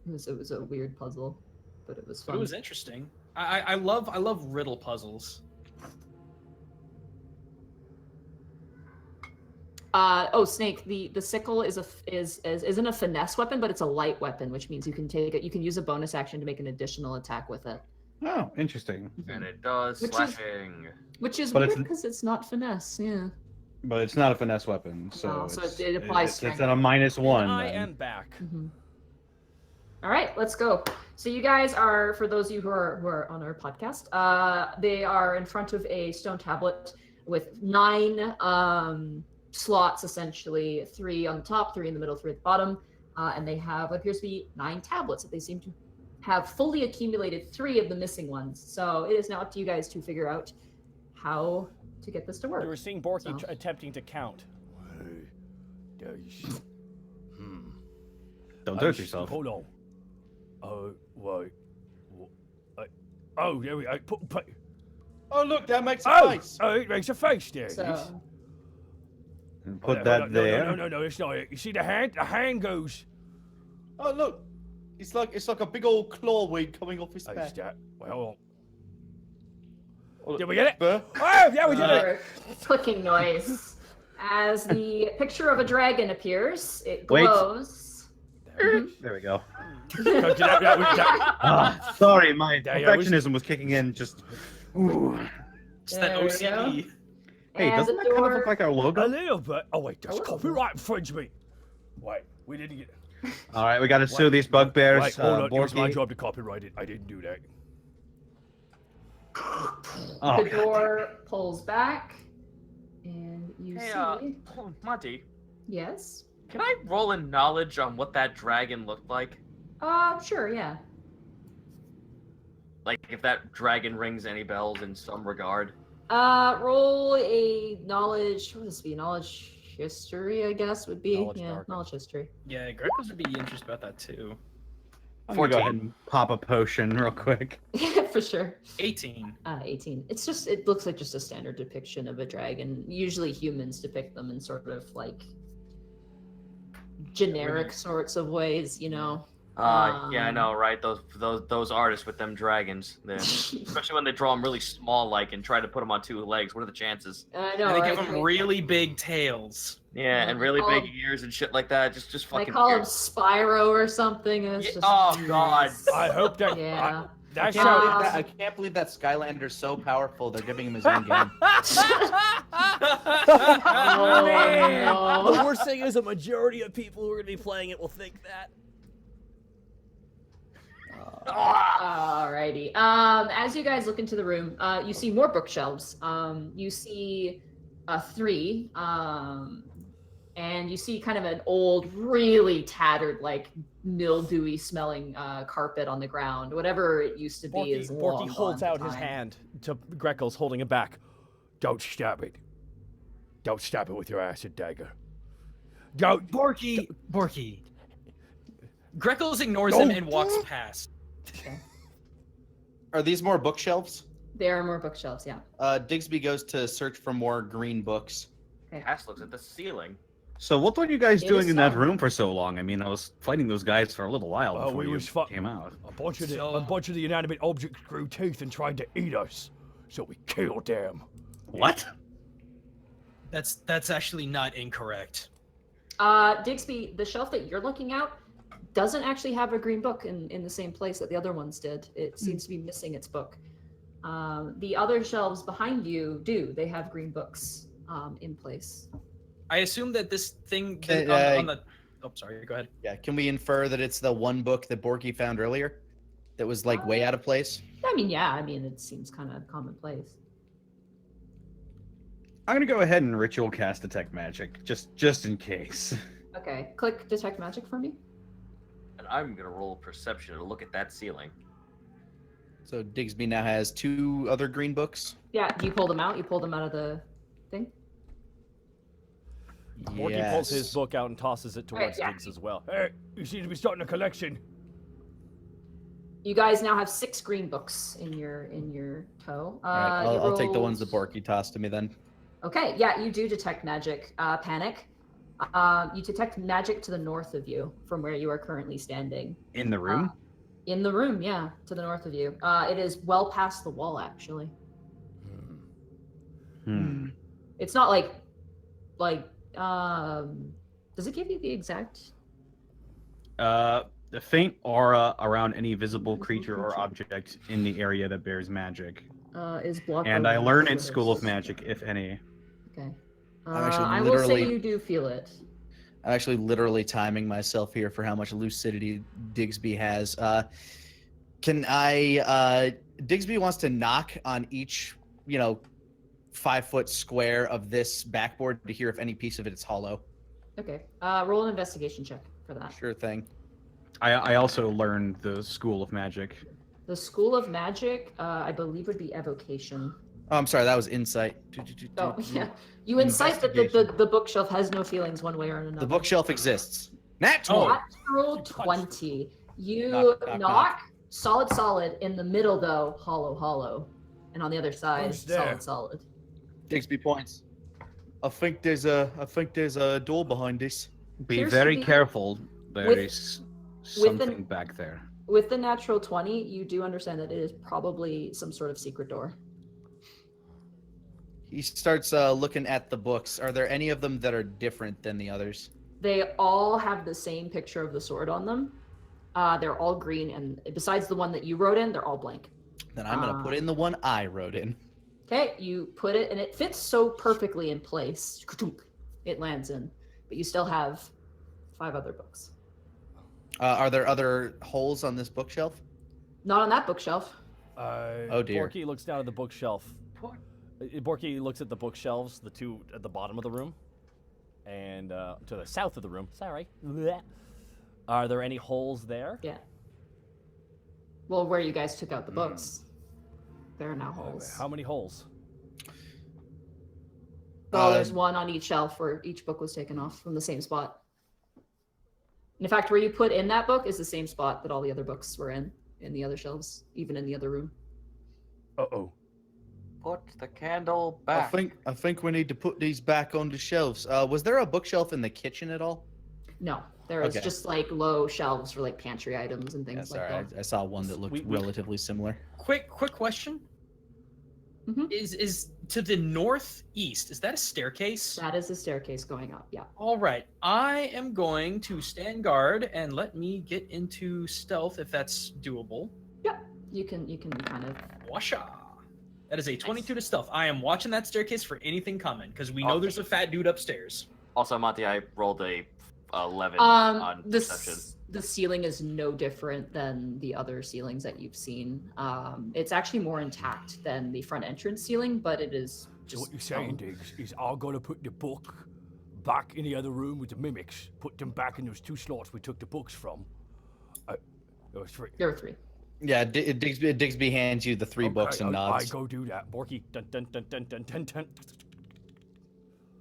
It was a weird puzzle, but it was But fun. it was interesting. I love riddle puzzles. Oh, Snake. The sickle isn't a finesse weapon, but it's a light weapon, which means you can take it. You can use a bonus action to make an additional attack with it, Oh, interesting. And it does Which is- slashing. which is But weird it's- because it's not finesse. Yeah. But it's not a finesse weapon, so, No, so it's, it applies it's strength. at a -1. I then. am back. All right, let's go. So you guys are, for those of you who are on our podcast, they are in front of a stone tablet with 9 slots, essentially 3 on the top, 3 in the middle, 3 at the bottom, and they have appears to be 9 tablets that they seem to have fully accumulated 3 of the missing ones. So it is now up to you guys to figure out how to get this to work. We were seeing Borky So. attempting to count. Don't do it yourself. Hold on. Oh, wait. Oh, there we go. Put, Oh look, that makes a oh, face. oh, it makes a face there. So And put Hold that on, there. No, it's not it. You see the hand? The hand goes. Oh look, it's like a big old claw weed coming off his Oh, back. that. Well, hold Oh, on. Did we get it? Burr. Oh, yeah, we did it. clicking noise. As the picture of a dragon appears, it Wait. glows. There we go. That Ah, sorry, my Yeah, yeah, we- perfectionism was kicking in. Just. Ooh. It's that There we OCD. Hey, And doesn't the that kind of door- look like our a logo? little bit. Oh, wait, that's A little copyright infringement. Wait, we didn't get. All right, we got to sue these bugbears. Wait, hold on. It was my Borky. job to copyright it. I didn't do that. Oh, The door pulls back, and you Hey, see. Monty, Yes. can I roll in knowledge on what that dragon looked like? Sure, yeah. Like, if that dragon rings any bells in some regard? Roll a knowledge. What would this be? Knowledge history, I guess would be. Knowledge yeah, dark. knowledge history. Yeah, Greco's would be interested about that too. I'm gonna go 14. ahead and pop a potion real quick. Yeah, for sure. 18. 18. It looks like just a standard depiction of a dragon. Usually humans depict them in sort of like generic sorts of ways, you know. Yeah, I know, right? Those artists with them dragons, especially when they draw them really small, like, and try to put them on 2 legs. What are the chances? I know, And they right? give them really big tails. Yeah, and really call big 'em- ears and shit like that. Just They fucking. call him weird. Spyro or something. And it's Yeah, just, oh God. I hope that. Yeah. That I can't believe that Skylander's so powerful. They're giving him his own game. Oh, no. The worst thing is a majority of people who are going to be playing it will think that. Alrighty. As you guys look into the room, you see more bookshelves. You see 3. And you see kind of an old, really tattered, like mildewy smelling carpet on the ground. Whatever it used to be is long Borky holds gone out his time. hand to Greckles, holding it back. Don't stab it. Don't stab it with your acid dagger. Don't. Borky. Greckles ignores him and walks past. Are these more bookshelves? There are more bookshelves, yeah. Digsby goes to search for more green books. Cass looks at the ceiling. So what were you guys It doing is in that solid. room for so long? I mean, I was fighting those guys for a little while Oh, before we you was came out. A bunch of So- the inanimate objects grew teeth and tried to eat us, so we killed them. What? That's actually not incorrect. Digsby, the shelf that you're looking at doesn't actually have a green book in the same place that the other ones did. It seems to be missing its book. The other shelves behind you do. They have green books in place. I assume that this thing on the. Oh, sorry. Go ahead. Yeah, can we infer that it's the one book that Borky found earlier that was like way out of place? I mean, yeah, it seems kind of commonplace. I'm gonna go ahead and ritual cast detect magic, just in case. Okay, click detect magic for me. And I'm gonna roll perception to look at that ceiling. So Digsby now has 2 other green books. Yeah, you pulled them out. You pulled them out of the thing. Borky pulls his book out and tosses it towards yeah. Diggs as well. Hey, you seem to be starting a collection. You guys now have 6 green books in your tow. All right, I'll take the ones that rolled- Borky tossed to me then. Okay, yeah, you do detect magic. Panic. You detect magic to the north of you from where you are currently standing. In the room? In the room, yeah, to the north of you. It is well past the wall, actually. It's not like, does it give you the exact? The faint aura around any visible creature or object in the area that bears magic. Is blocked. And by I one learn in notice. School of Magic, if any. Okay. I'm actually I will say literally- you do feel it. I'm actually literally timing myself here for how much lucidity Digsby has. Can I? Digsby wants to knock on each, 5-foot square of this backboard to hear if any piece of it is hollow. Okay. Roll an investigation check for that. Sure thing. I also learned the School of Magic. The School of Magic, I believe, would be evocation. Oh, I'm sorry, that was insight. Oh, yeah. You incite that the bookshelf has no feelings one way or another. The bookshelf exists. Nat 20. Natural 20. You Knock, knock, solid. In the middle, though, hollow. And on the other side, Who's there? solid. Digsby points. I think there's a door behind this. Be Appears to very be- careful. There with- is with something an- back there. With the natural 20, you do understand that it is probably some sort of secret door. He starts looking at the books. Are there any of them that are different than the others? They all have the same picture of the sword on them. They're all green, and besides the one that you wrote in, they're all blank. Then I'm gonna put in the one I wrote in. Okay, you put it, and it fits so perfectly in place. It lands in, but you still have 5 other books. Are there other holes on this bookshelf? Not on that bookshelf. Oh, dear. Borky looks down at the bookshelf. Borky looks at the bookshelves, the 2 at the bottom of the room, and to the south of the room. Sorry. Blech. Are there any holes there? Yeah. Well, where you guys took out the books, there are now holes. How many holes? Well, there's one on each shelf where each book was taken off from the same spot. In fact, where you put in that book is the same spot that all the other books were in the other shelves, even in the other room. Uh-oh. Put the candle I back. think we need to put these back on the shelves. Was there a bookshelf in the kitchen at all? No, there is Okay. just like low shelves for like pantry items and things like that. I saw one that looked relatively similar. Quick question. Mhm. Is to the northeast, is that a staircase? That is the staircase going up, yeah. All right. I am going to stand guard and let me get into stealth if that's doable. Yep, you can kind of... Washa. That is a 22 to stealth. I am watching that staircase for anything coming because we know there's a fat dude upstairs. Also, Monty, I rolled a 11 on perception. The ceiling is no different than the other ceilings that you've seen. It's actually more intact than the front entrance ceiling, but it is just... So what you're saying, Diggs, is I gotta put the book back in the other room with the mimics, put them back in those 2 slots we took the books from. There was 3. There were 3. Yeah, Digsby hands you the 3 books and I nods. go do that. Borky, dun dun dun dun dun dun dun.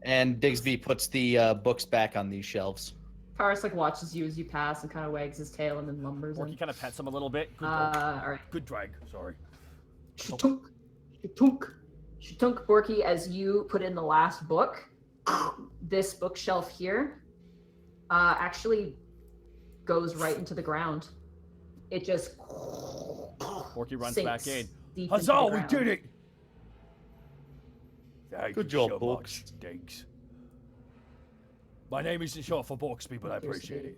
And Digsby puts the books back on these shelves. Paris like watches you as you pass and kind of wags his tail and then lumbers in. Borky kind of pets him a little bit. Good all right. Good drag, sorry. Shatunk, shatunk, shatunk, Borky, as you put in the last book, this bookshelf here actually goes right into the ground. It just Borky runs sinks back in. deep into Huzzah, the we ground. did it! Thank Good you job, so Books. much, Diggs. My name isn't short for Boxby, but I appreciate it.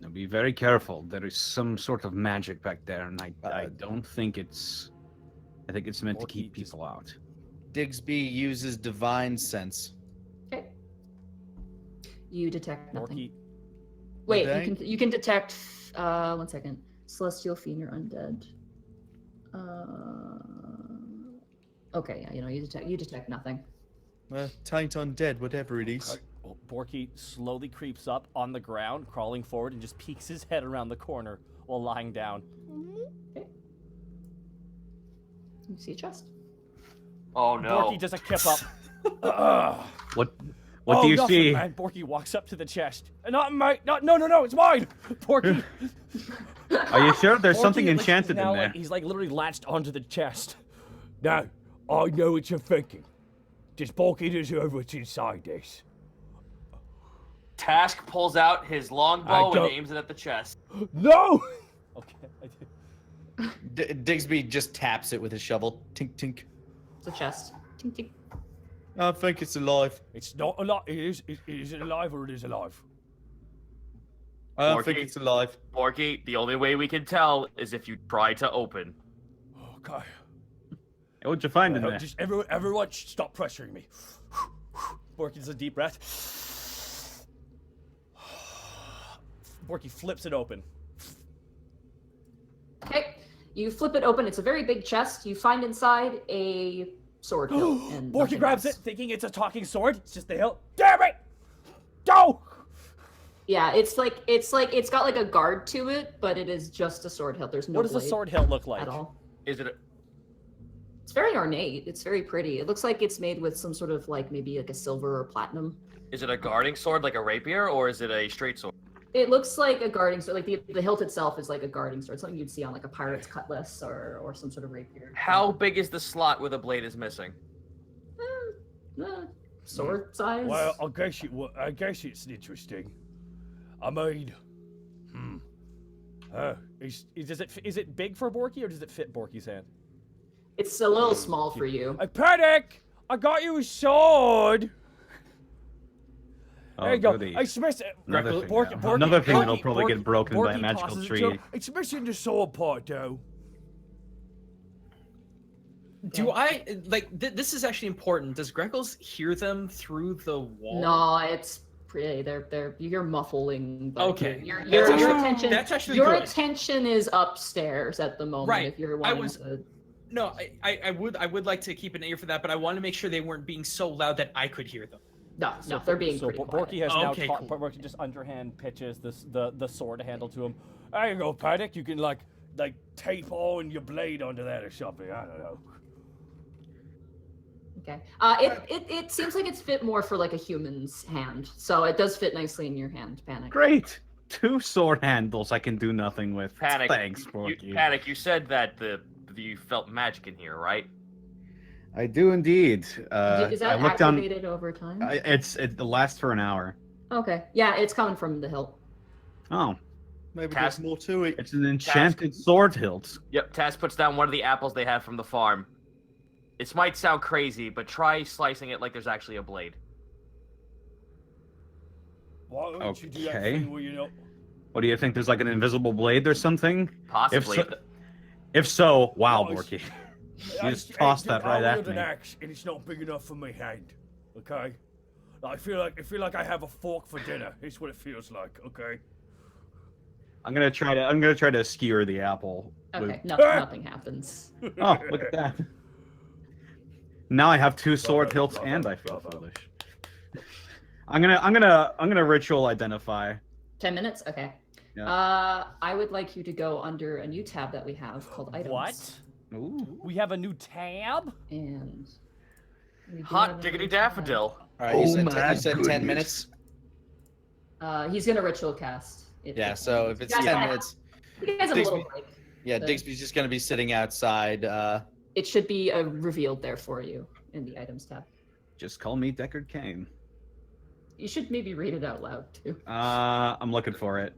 Now be very careful. There is some sort of magic back there, and I don't think it's... I think it's meant to keep people out. Digsby uses divine sense. Okay. You detect nothing. Borky, Wait, Okay. you can detect. 1 second. Celestial fiend or undead. Okay, yeah, you detect nothing. Taint undead, whatever it is. well, Borky slowly creeps up on the ground, crawling forward, and just peeks his head around the corner while lying down. Okay. You see a chest. Oh no. Borky does a kip up. Ugh. What do you nothing, see? Man. Borky walks up to the chest. Not mine. No, it's mine. Borky. Are you sure there's something Borky, enchanted now, in there? he's literally latched onto the chest. Now, I know what you're thinking. Does Borky deserve what's inside this? Task pulls out his longbow don't- and aims it at the chest. No. Okay. Digsby just taps it with his shovel. Tink, tink. It's a chest. Tink, tink. I think it's alive. It's not alive. Is it alive or it is alive? I don't Borky. think it's alive. Borky, the only way we can tell is if you try to open. Okay. What'd you find in there? Just everyone, stop pressuring me. Borky does a deep breath. Borky flips it open. Okay. You flip it open. It's a very big chest. You find inside a sword hilt. And Borky nothing grabs else. it, thinking it's a talking sword. It's just the hilt. Damn it! Go! Yeah, it's got like a guard to it, but it is just a sword hilt. There's no What does a blade sword hilt look like? at all. Is it? It's very ornate. It's very pretty. It looks like it's made with some sort of like maybe like a silver or platinum. Is it a guarding sword like a rapier, or is it a straight sword? It looks like a guarding sword. Like the hilt itself is like a guarding sword. Something you'd see on like a pirate's cutlass or some sort of rapier. How big is the slot where the blade is missing? Sword size. Well, I guess it's interesting. I mean, is it big for Borky or does it fit Borky's hand? It's a little small for you. Panic! I got you a sword. Oh, There you go. goody. I smashed it. Another thing, Borky- now. Another thing Borky- that'll probably get broken by a Borky magical tosses it tree. to him. It's missing the sword part, though. Do I like this is actually important? Does Greckles hear them through the wall? No, it's pretty. They're you're muffling. But Okay. Your That's actually- attention. that's actually your good. attention is upstairs at the moment. Right. If you're I wanting was- to. No, I would like to keep an ear for that, but I want to make sure they weren't being so loud that I could hear them. No, they're being So pretty quiet. Borky has now Okay, cool. Borky just underhand pitches the sword handle to him. There you go, Panic. You can like tape on your blade onto that or something. I don't know. Okay. It seems like it's fit more for like a human's hand, so it does fit nicely in your hand, Panic. Great. 2 sword handles I can do nothing with. Panic. Thanks, Porky. Panic. You said that you felt magic in here, right? I do indeed. Is I that looked activated over time? It lasts for an hour. Okay. Yeah, it's coming from the hilt. Oh, Maybe Task- there's more to it. it's an enchanted sword hilt. Yep. Taz puts down one of the apples they have from the farm. This might sound crazy, but try slicing it like there's actually a blade. Why don't you do that Okay. thing where you know? What do you think? There's like an invisible blade or something? Possibly. If so, wow, Nice. Borky. I You just tossed that right I at wield an me. axe, and it's not big enough for my hand. Okay. I feel like I have a fork for dinner. It's what it feels like. Okay. I'm gonna try to skewer the apple. Okay. with- Nothing happens. Oh, look at that. Now I have 2 sword hilts and I feel foolish. I'm gonna ritual identify. 10 minutes. Okay. Yeah. I would like you to go under a new tab that we have called items. What? Ooh. We have a new tab? And we do have Hot a diggity new tab. daffodil. All right, you said 10 minutes. He's gonna ritual cast. Yeah, so if it's You guys 10 have- minutes, You guys have a little Digby- break. yeah, So- Digby's just gonna be sitting outside. It should be revealed there for you in the items tab. Just call me Deckard Cain. You should maybe read it out loud too. I'm looking for it.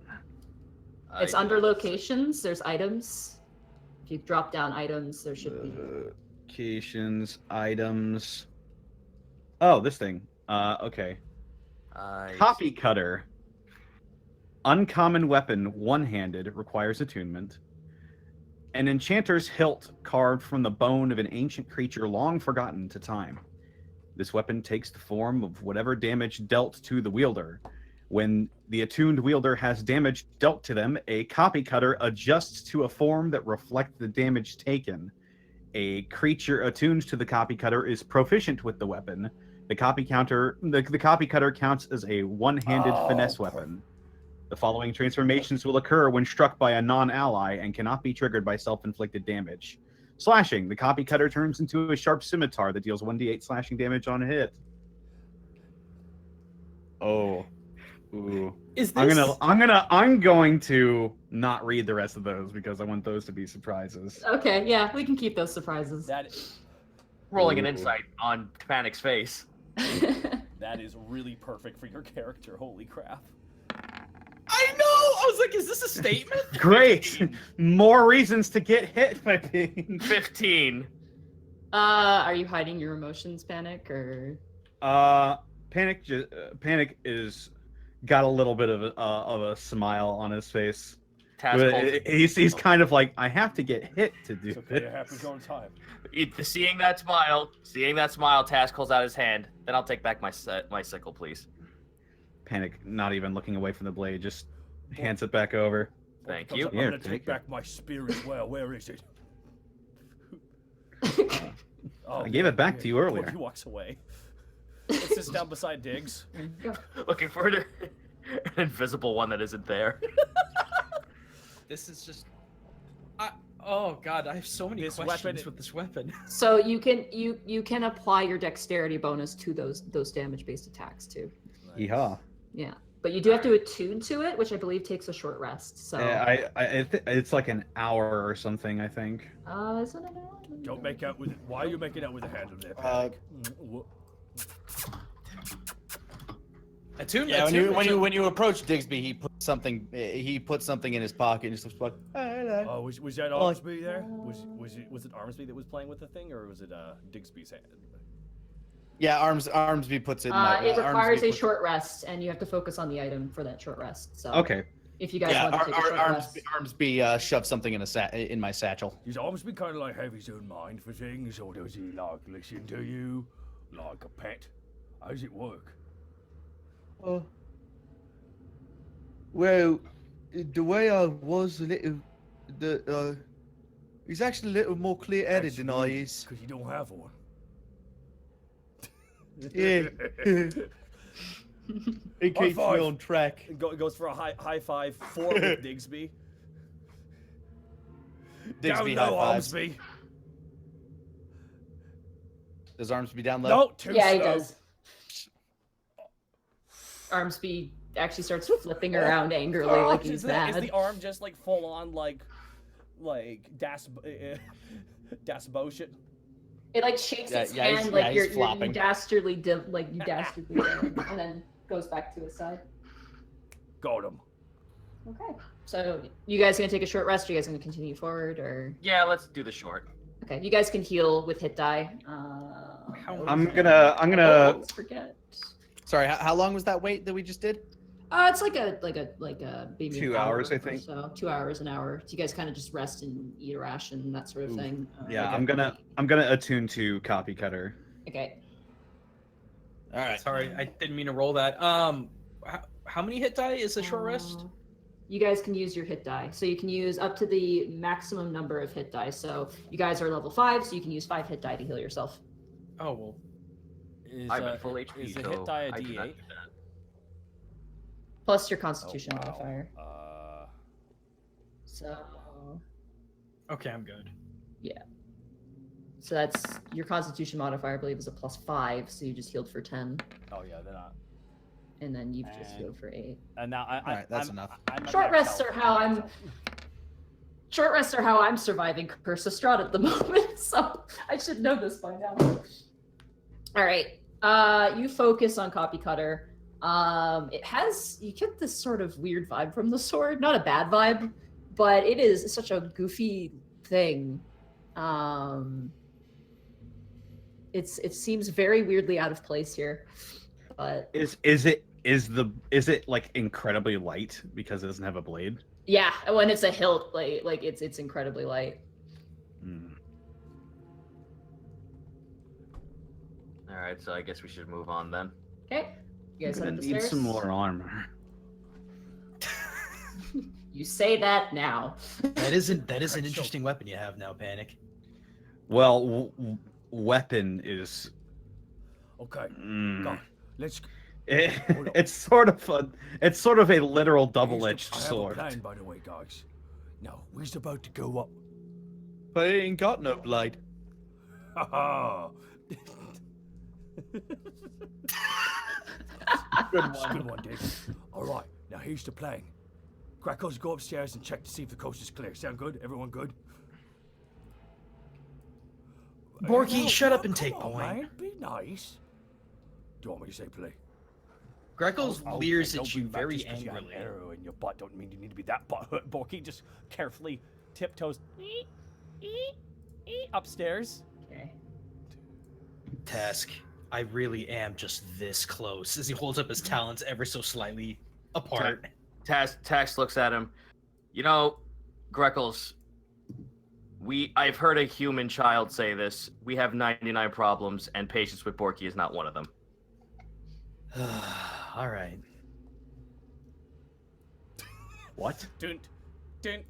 It's under locations. There's items. If you drop down items, there should be. Locations, items. Oh, this thing. Okay. Copy cutter. Uncommon weapon, one-handed, requires attunement. An enchanter's hilt carved from the bone of an ancient creature long forgotten to time. This weapon takes the form of whatever damage dealt to the wielder. When the attuned wielder has damage dealt to them, a copy cutter adjusts to a form that reflects the damage taken. A creature attuned to the copy cutter is proficient with the weapon. The copy cutter counts as a one-handed finesse weapon. The following transformations will occur when struck by a non-ally and cannot be triggered by self-inflicted damage. Slashing. The copy cutter turns into a sharp scimitar that deals 1d8 slashing damage on a hit. Oh. Ooh. Is this? I'm going to not read the rest of those because I want those to be surprises. Okay, yeah, we can keep those surprises. That Rolling an Ooh. insight on Panic's face. that is really perfect for your character. Holy crap. I know. I was like, is this a statement? Great! More reasons to get hit by being... 15. Are you hiding your emotions, Panic, or? Panic is got a little bit of a smile on his face. Taz pulls, He's kind of like, I have to get hit to do It's okay. It this. happens all the time. seeing that smile, Taz holds out his hand. Then I'll take back my sickle, please. Panic, not even looking away from the blade, just hands it back over. Thank Comes you. up, I'm Here, gonna take take it. back my spear as well. Where is it? Oh, I gave it back to you earlier. He walks away. It sits down beside Diggs. Looking for an invisible one that isn't there. This is just. Oh god, I have so many This questions weapon- with this weapon. So you can apply your dexterity bonus to those damage-based attacks too. Yeehaw. Yeah, but you do have to attune to it, which I believe takes a short rest. So. It's like an hour or something, I think. Isn't it? Don't make out with it. Why are you making out with a handle there, Panic? Attune, Yeah, attune, when you approach Digsby, he put something in his pocket and just looks like, oh, hello. Oh, was that Armsby there? Was it Armsby that was playing with the thing, or was it Digsby's hand? Yeah, Armsby puts it in my, It requires Armsby a puts- short rest, and you have to focus on the item for that short rest. So. Okay. If you guys Yeah, want to take a short rest. Armsby shoved something in my satchel. Does Armsby kind of like have his own mind for things, or does he like listen to you like a pet? How does it work? Well, the way I was a little, he's actually a little more clear-headed than I is. Because you don't have one. Yeah. It keeps me five. on track. It goes for a high five, 4 with Digsby. Digsby Down low, high fives. Armsby. Does Armsby down low? No, too Yeah, he slow. does. Armsby actually starts flipping around angrily like he's mad. Is the arm just like full on like das bullshit? It like shakes its Yeah, he's- hand yeah, like he's you're flopping. dastardly dastardly and then goes back to his side. Got him. Okay. So you guys gonna take a short rest? Or you guys gonna continue forward or? Yeah, let's do the short. Okay, you guys can heal with hit die. I'm gonna. Let's forget. Sorry, how long was that wait that we just did? It's like a maybe 2 an hour hours, I or think. So 2 hours, an hour. So you guys kind of just rest and eat a ration, that sort of thing. Yeah, I'm gonna attune to copy cutter. Okay. All right. Sorry, I didn't mean to roll that. How many hit die is a short rest? You guys can use your hit die. So you can use up to the maximum number of hit die. So you guys are level 5, so you can use 5 hit die to heal yourself. Oh well. Is, I'm at full HP, is the so hit die a I do not D8? do that. Plus your constitution Oh, wow. modifier. So Okay, I'm good. so that's your constitution modifier, I believe, is a +5, so you just healed for 10. Oh yeah, they're not. And then you've just And- healed for 8. And now I Alright, that's I'm- enough. I'm at Short max rests health. are how I'm surviving Curse of Strahd at the moment, so I should know this by now. Alright. You focus on Copy Cutter. You get this sort of weird vibe from the sword. Not a bad vibe, but it is such a goofy thing. It seems very weirdly out of place here. But Is it like incredibly light because it doesn't have a blade? yeah, when it's a hilt, like it's incredibly light. Hmm. All right, so I guess we should move on then. Okay. You I'm guys gonna head up the need stairs. some more armor. You say that now. That is an interesting weapon you have now, Panic. Well, weapon is. Okay, mm, go on. Let's. it's sort of a literal double-edged I have a sword. plan, by the way, guys. Now, we're about to go up. But it ain't got no blade. Ha ha! Good one, Dave. All right, now here's the plan. Grackles, go upstairs and check to see if the coast is clear. Sound good? Everyone good? Borky, shut up and come take on, point. Man, be nice. Do you want me to say play? Greckles Oh, leers okay, at don't you bring back very just 'cause you have an angrily. arrow in your butt don't mean you need to be that butthurt, Borky. Just carefully tiptoes upstairs. Okay. Task, I really am just this close as he holds up his talons ever so slightly apart. Tax looks at him. You know, Greckles, I've heard a human child say this. We have 99 problems, and patience with Borky is not one of them. All right. What? Dun, dun,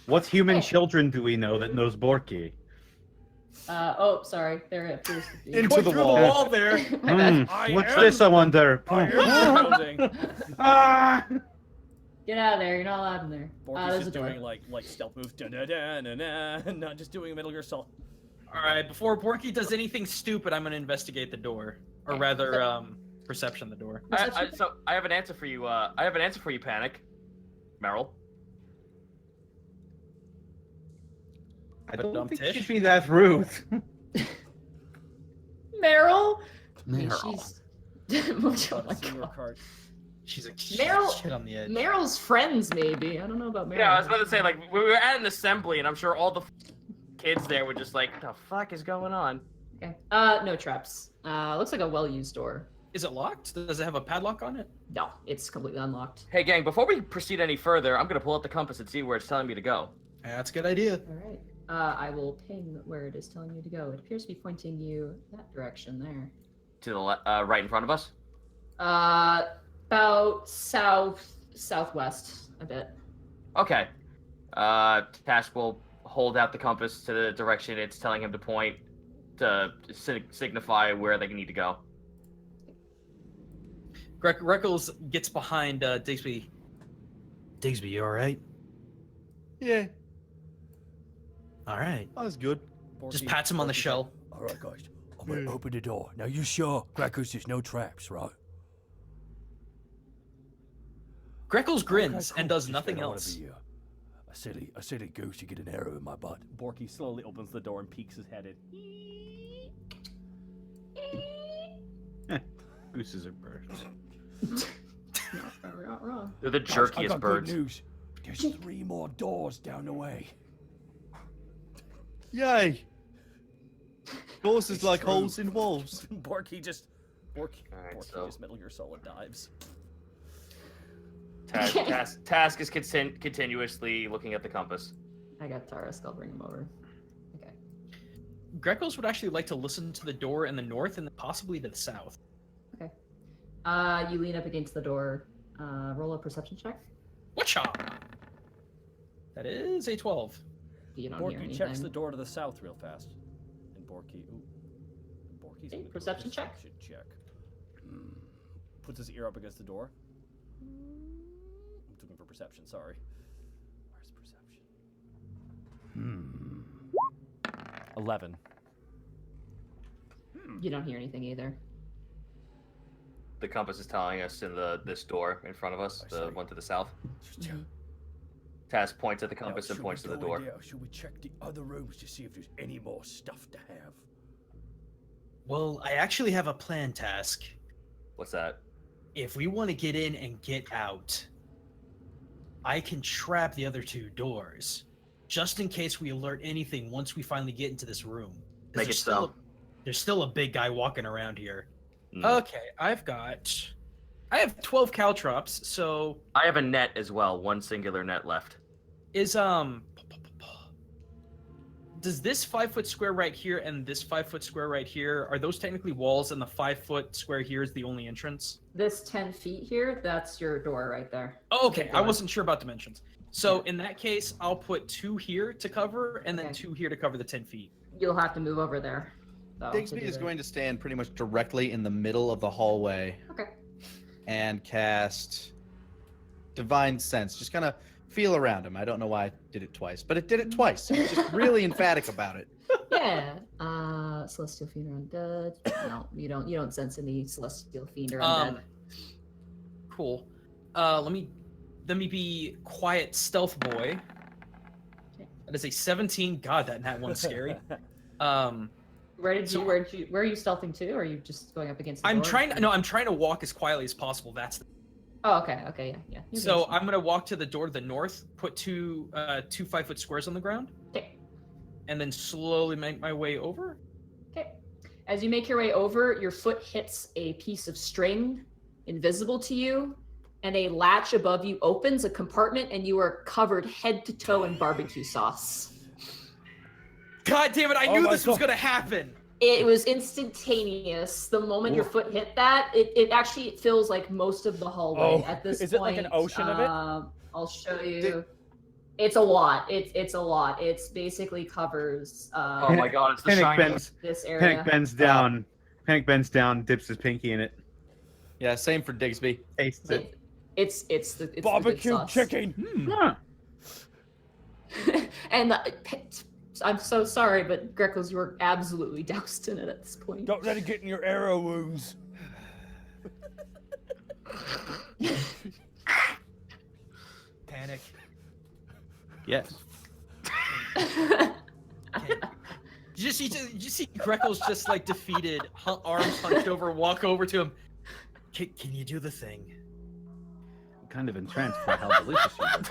What human Hey. children do we know that knows Borky? Oh, sorry. There it appears to be. Into the Through wall. the wall there. What's this, I wonder? Ah! Get out of there. You're not allowed in there. Borky's There's a just door. doing like stealth moves, not just doing a Metal Gear Solid. All right, before Borky does anything stupid, I'm gonna investigate the door, or Okay. rather, perception the door. So I have an answer for you. I have an answer for you, Panic. Meryl. I don't think Tish? she'd be that rude. Meryl? I mean, Meryl. she's... oh my god. Card. She's like Meryl- shit on the edge. Meryl's friends, maybe. I don't know about Meryl. Yeah, I was about to say, like, we were at an assembly, and I'm sure all the kids there were just like, what the fuck is going on? Okay. No traps. Looks like a well-used door. Is it locked? Does it have a padlock on it? No, it's completely unlocked. Hey, gang, before we proceed any further, I'm gonna pull out the compass and see where it's telling me to go. Yeah, that's a good idea. All right. I will ping where it is telling you to go. It appears to be pointing you that direction there. To the right in front of us? About southwest a bit. Okay. Task will hold out the compass to the direction it's telling him to point to signify where they need to go. Greckles gets behind Digsby. Digsby, you all right? Yeah, All right. that's good. Just pats him on the shell. All right, guys. I'm gonna open the door. Now, you sure, Crackers, there's no traps, right? Greckles grins Okay, and cool. does Just nothing don't wanna else. be, a silly goose to get an arrow in my butt. Borky slowly opens the door and peeks his head in. Gooses are birds. Not wrong. They're the I jerkiest got birds. good news. There's 3 more doors down the way. Yay! Doors is It's like true. holes in walls. Borky just Alright, so just Metal Gear Solid dives. Task is continuously looking at the compass. I got Tarisk. I'll bring him over. Okay. Greckles would actually like to listen to the door in the north and possibly to the south. Okay. You lean up against the door. Roll a perception check. Whatcha? That is a 12. You don't hear Borky anything. checks the door to the south real fast. And Borky's Okay, gonna do a perception check. check. Puts his ear up against the door. I'm looking for perception, sorry. Where's perception? 11. You don't hear anything either. The compass is telling us in this door in front of us, I the see. one to the south. Yeah. Task points at the Now, compass and should points we to the go in door. there, or should we check the other rooms to see if there's any more stuff to have? Well, I actually have a plan, Task. What's that? If we want to get in and get out, I can trap the other 2 doors, just in case we alert anything once we finally get into this room. 'Cause Make it so. There's still a big guy walking around here. Mm. Okay, I have 12 caltrops, so I have a net as well. One singular net left. does this 5-foot square right here and this 5-foot square right here, are those technically walls and the 5-foot square here is the only entrance? This 10 feet here, that's your door right there. Oh, okay, Big I door. wasn't sure about dimensions. So in that case, I'll put 2 here to cover and then Okay. 2 here to cover the 10 feet. You'll have to move over there. though, to Digsby do is that. going to stand pretty much directly in the middle of the hallway Okay. and cast Divine Sense. Just kind of feel around him. I don't know why I did it twice, but it did it twice. He was just really emphatic about it. Yeah. Celestial Fiend or Undead. No, you don't sense any Celestial Fiend or Undead. Cool. Let me be quiet stealth boy. Okay. That is a 17. God, that one's scary. Where are you stealthing to? Or are you just going up against the I'm door? trying to walk as quietly as possible. That's Oh, okay, yeah. You're so good. I'm gonna walk to the door to the north, put two 5-foot squares on the ground, Okay. and then slowly make my way over. Okay. As you make your way over, your foot hits a piece of string invisible to you, and a latch above you opens a compartment, and you are covered head to toe in barbecue sauce. God damn it! I Oh knew my this was God. gonna happen. It was instantaneous. The moment your foot hit that, it actually feels like most of the hallway Oh, at this is point. it like an ocean of it? I'll show you. It's a lot. It's a lot. It's basically covers Oh my god, it's the Panic shiny. bends. this area. Panic bends down. Panic bends down. Dips his pinky in it. Yeah, same for Digsby. Tastes it. It's the good Barbecue sauce. chicken. Huh. And I'm so sorry, but Greckles, you were absolutely doused in it at this point. Don't let it get in your arrow wounds. Panic. Yes. Okay. You just see Greckles just like defeated, arms hunched over, walk over to him. Can you do the thing? I'm kind of entranced by how delicious you are.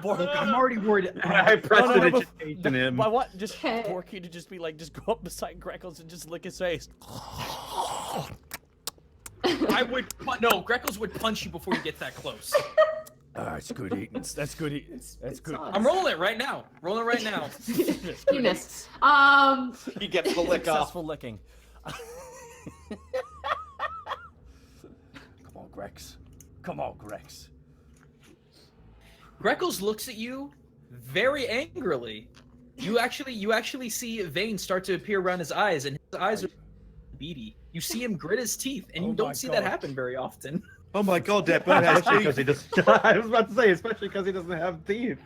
I'm already worried. I pressed no, it but- in him. I want just Okay. Porky to just be like, just go up beside Greckles and just lick his face. Greckles would punch you before you get that close. That's good eating. That's good eating. That's good. sauce. I'm rolling it right now. Rolling it right now. You missed. He gets the lick off. Successful licking. Come on, Grex. Come on, Grex. Greckles looks at you very angrily. You actually see veins start to appear around his eyes, and his eyes are beady. You see him grit his teeth, and Oh you my don't see that God. happen very often. Oh my god, that bird has Especially because teeth. he doesn't. I was about to say, especially because he doesn't have teeth.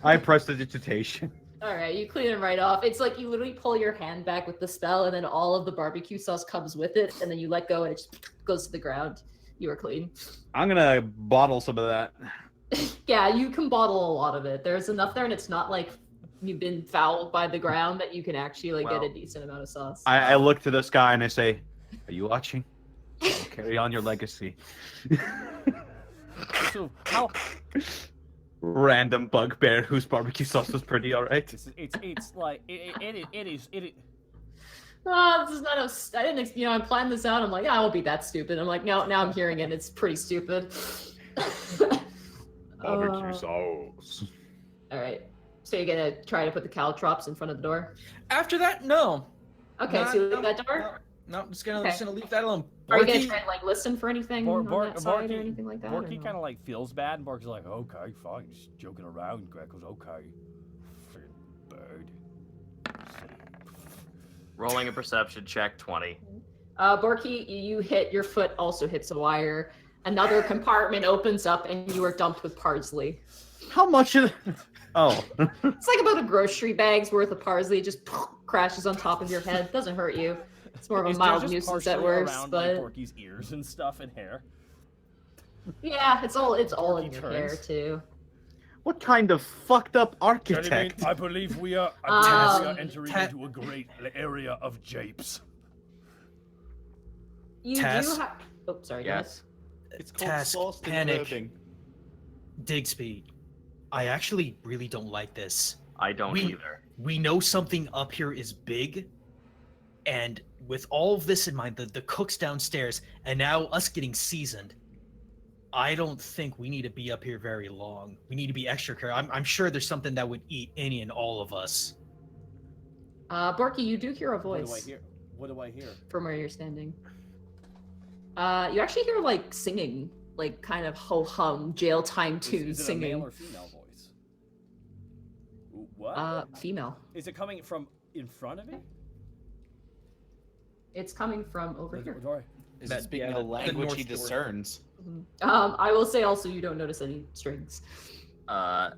I pressed the digitation. All right, you clean them right off. It's like you literally pull your hand back with the spell, and then all of the barbecue sauce comes with it, and then you let go, and it just goes to the ground. You are clean. I'm gonna bottle some of that. Yeah, you can bottle a lot of it. There's enough there, and it's not like you've been fouled by the ground that you can actually like get Well, a decent amount of sauce. I look to the sky and I say, "Are you watching? I'll carry on your legacy." So how? Random bugbear whose barbecue sauce was pretty alright. It's like it is. Oh, this is not a. I didn't. I planned this out. I'm like, I won't be that stupid. I'm like, no. Now I'm hearing it. It's pretty stupid. Barbecue sauce. All right. So you're gonna try to put the caltrops in front of the door? After that, no. Okay. So you leave that door. No, I'm just gonna Okay. leave that alone. Are you gonna Borky- try and like listen for anything on that side or anything like that? or Borky no? kind of like feels bad, and Borky's like, okay, fine, just joking around. Greg goes, okay. Friggin' bird. Rolling a perception check, 20. Borky, you hit your foot. Also hits a wire. Another compartment opens up, and you are dumped with parsley. How much of Oh. It's like about a grocery bag's worth of parsley. It just crashes on top of your head. Doesn't hurt you. It's more of a Is there mild just nuisance at partially worst, around, but like, Borky's ears and stuff and hair. yeah, it's all in Borky your hair turns. too. What kind of fucked up architect? I believe we are, entering into a great area of japes. You Tess? do have. Oh, sorry, Yes. It's called Task sauce panic. disturbing. Digsby, I actually really don't like this. I don't We- either. We know something up here is big, and with all of this in mind, the cooks downstairs, and now us getting seasoned, I don't think we need to be up here very long. We need to be extra careful. I'm sure there's something that would eat any and all of us. Borky, you do hear a What do I voice hear? What do I hear? from where you're standing. You actually hear like singing, like kind of ho hum jail time tunes Is it a male singing. or female voice? What? Female. Is it coming from in front of me? It's coming from over Or- here. or- Is That- he speaking yeah, a the language North he Shore. discerns? I will say also you don't notice any strings. I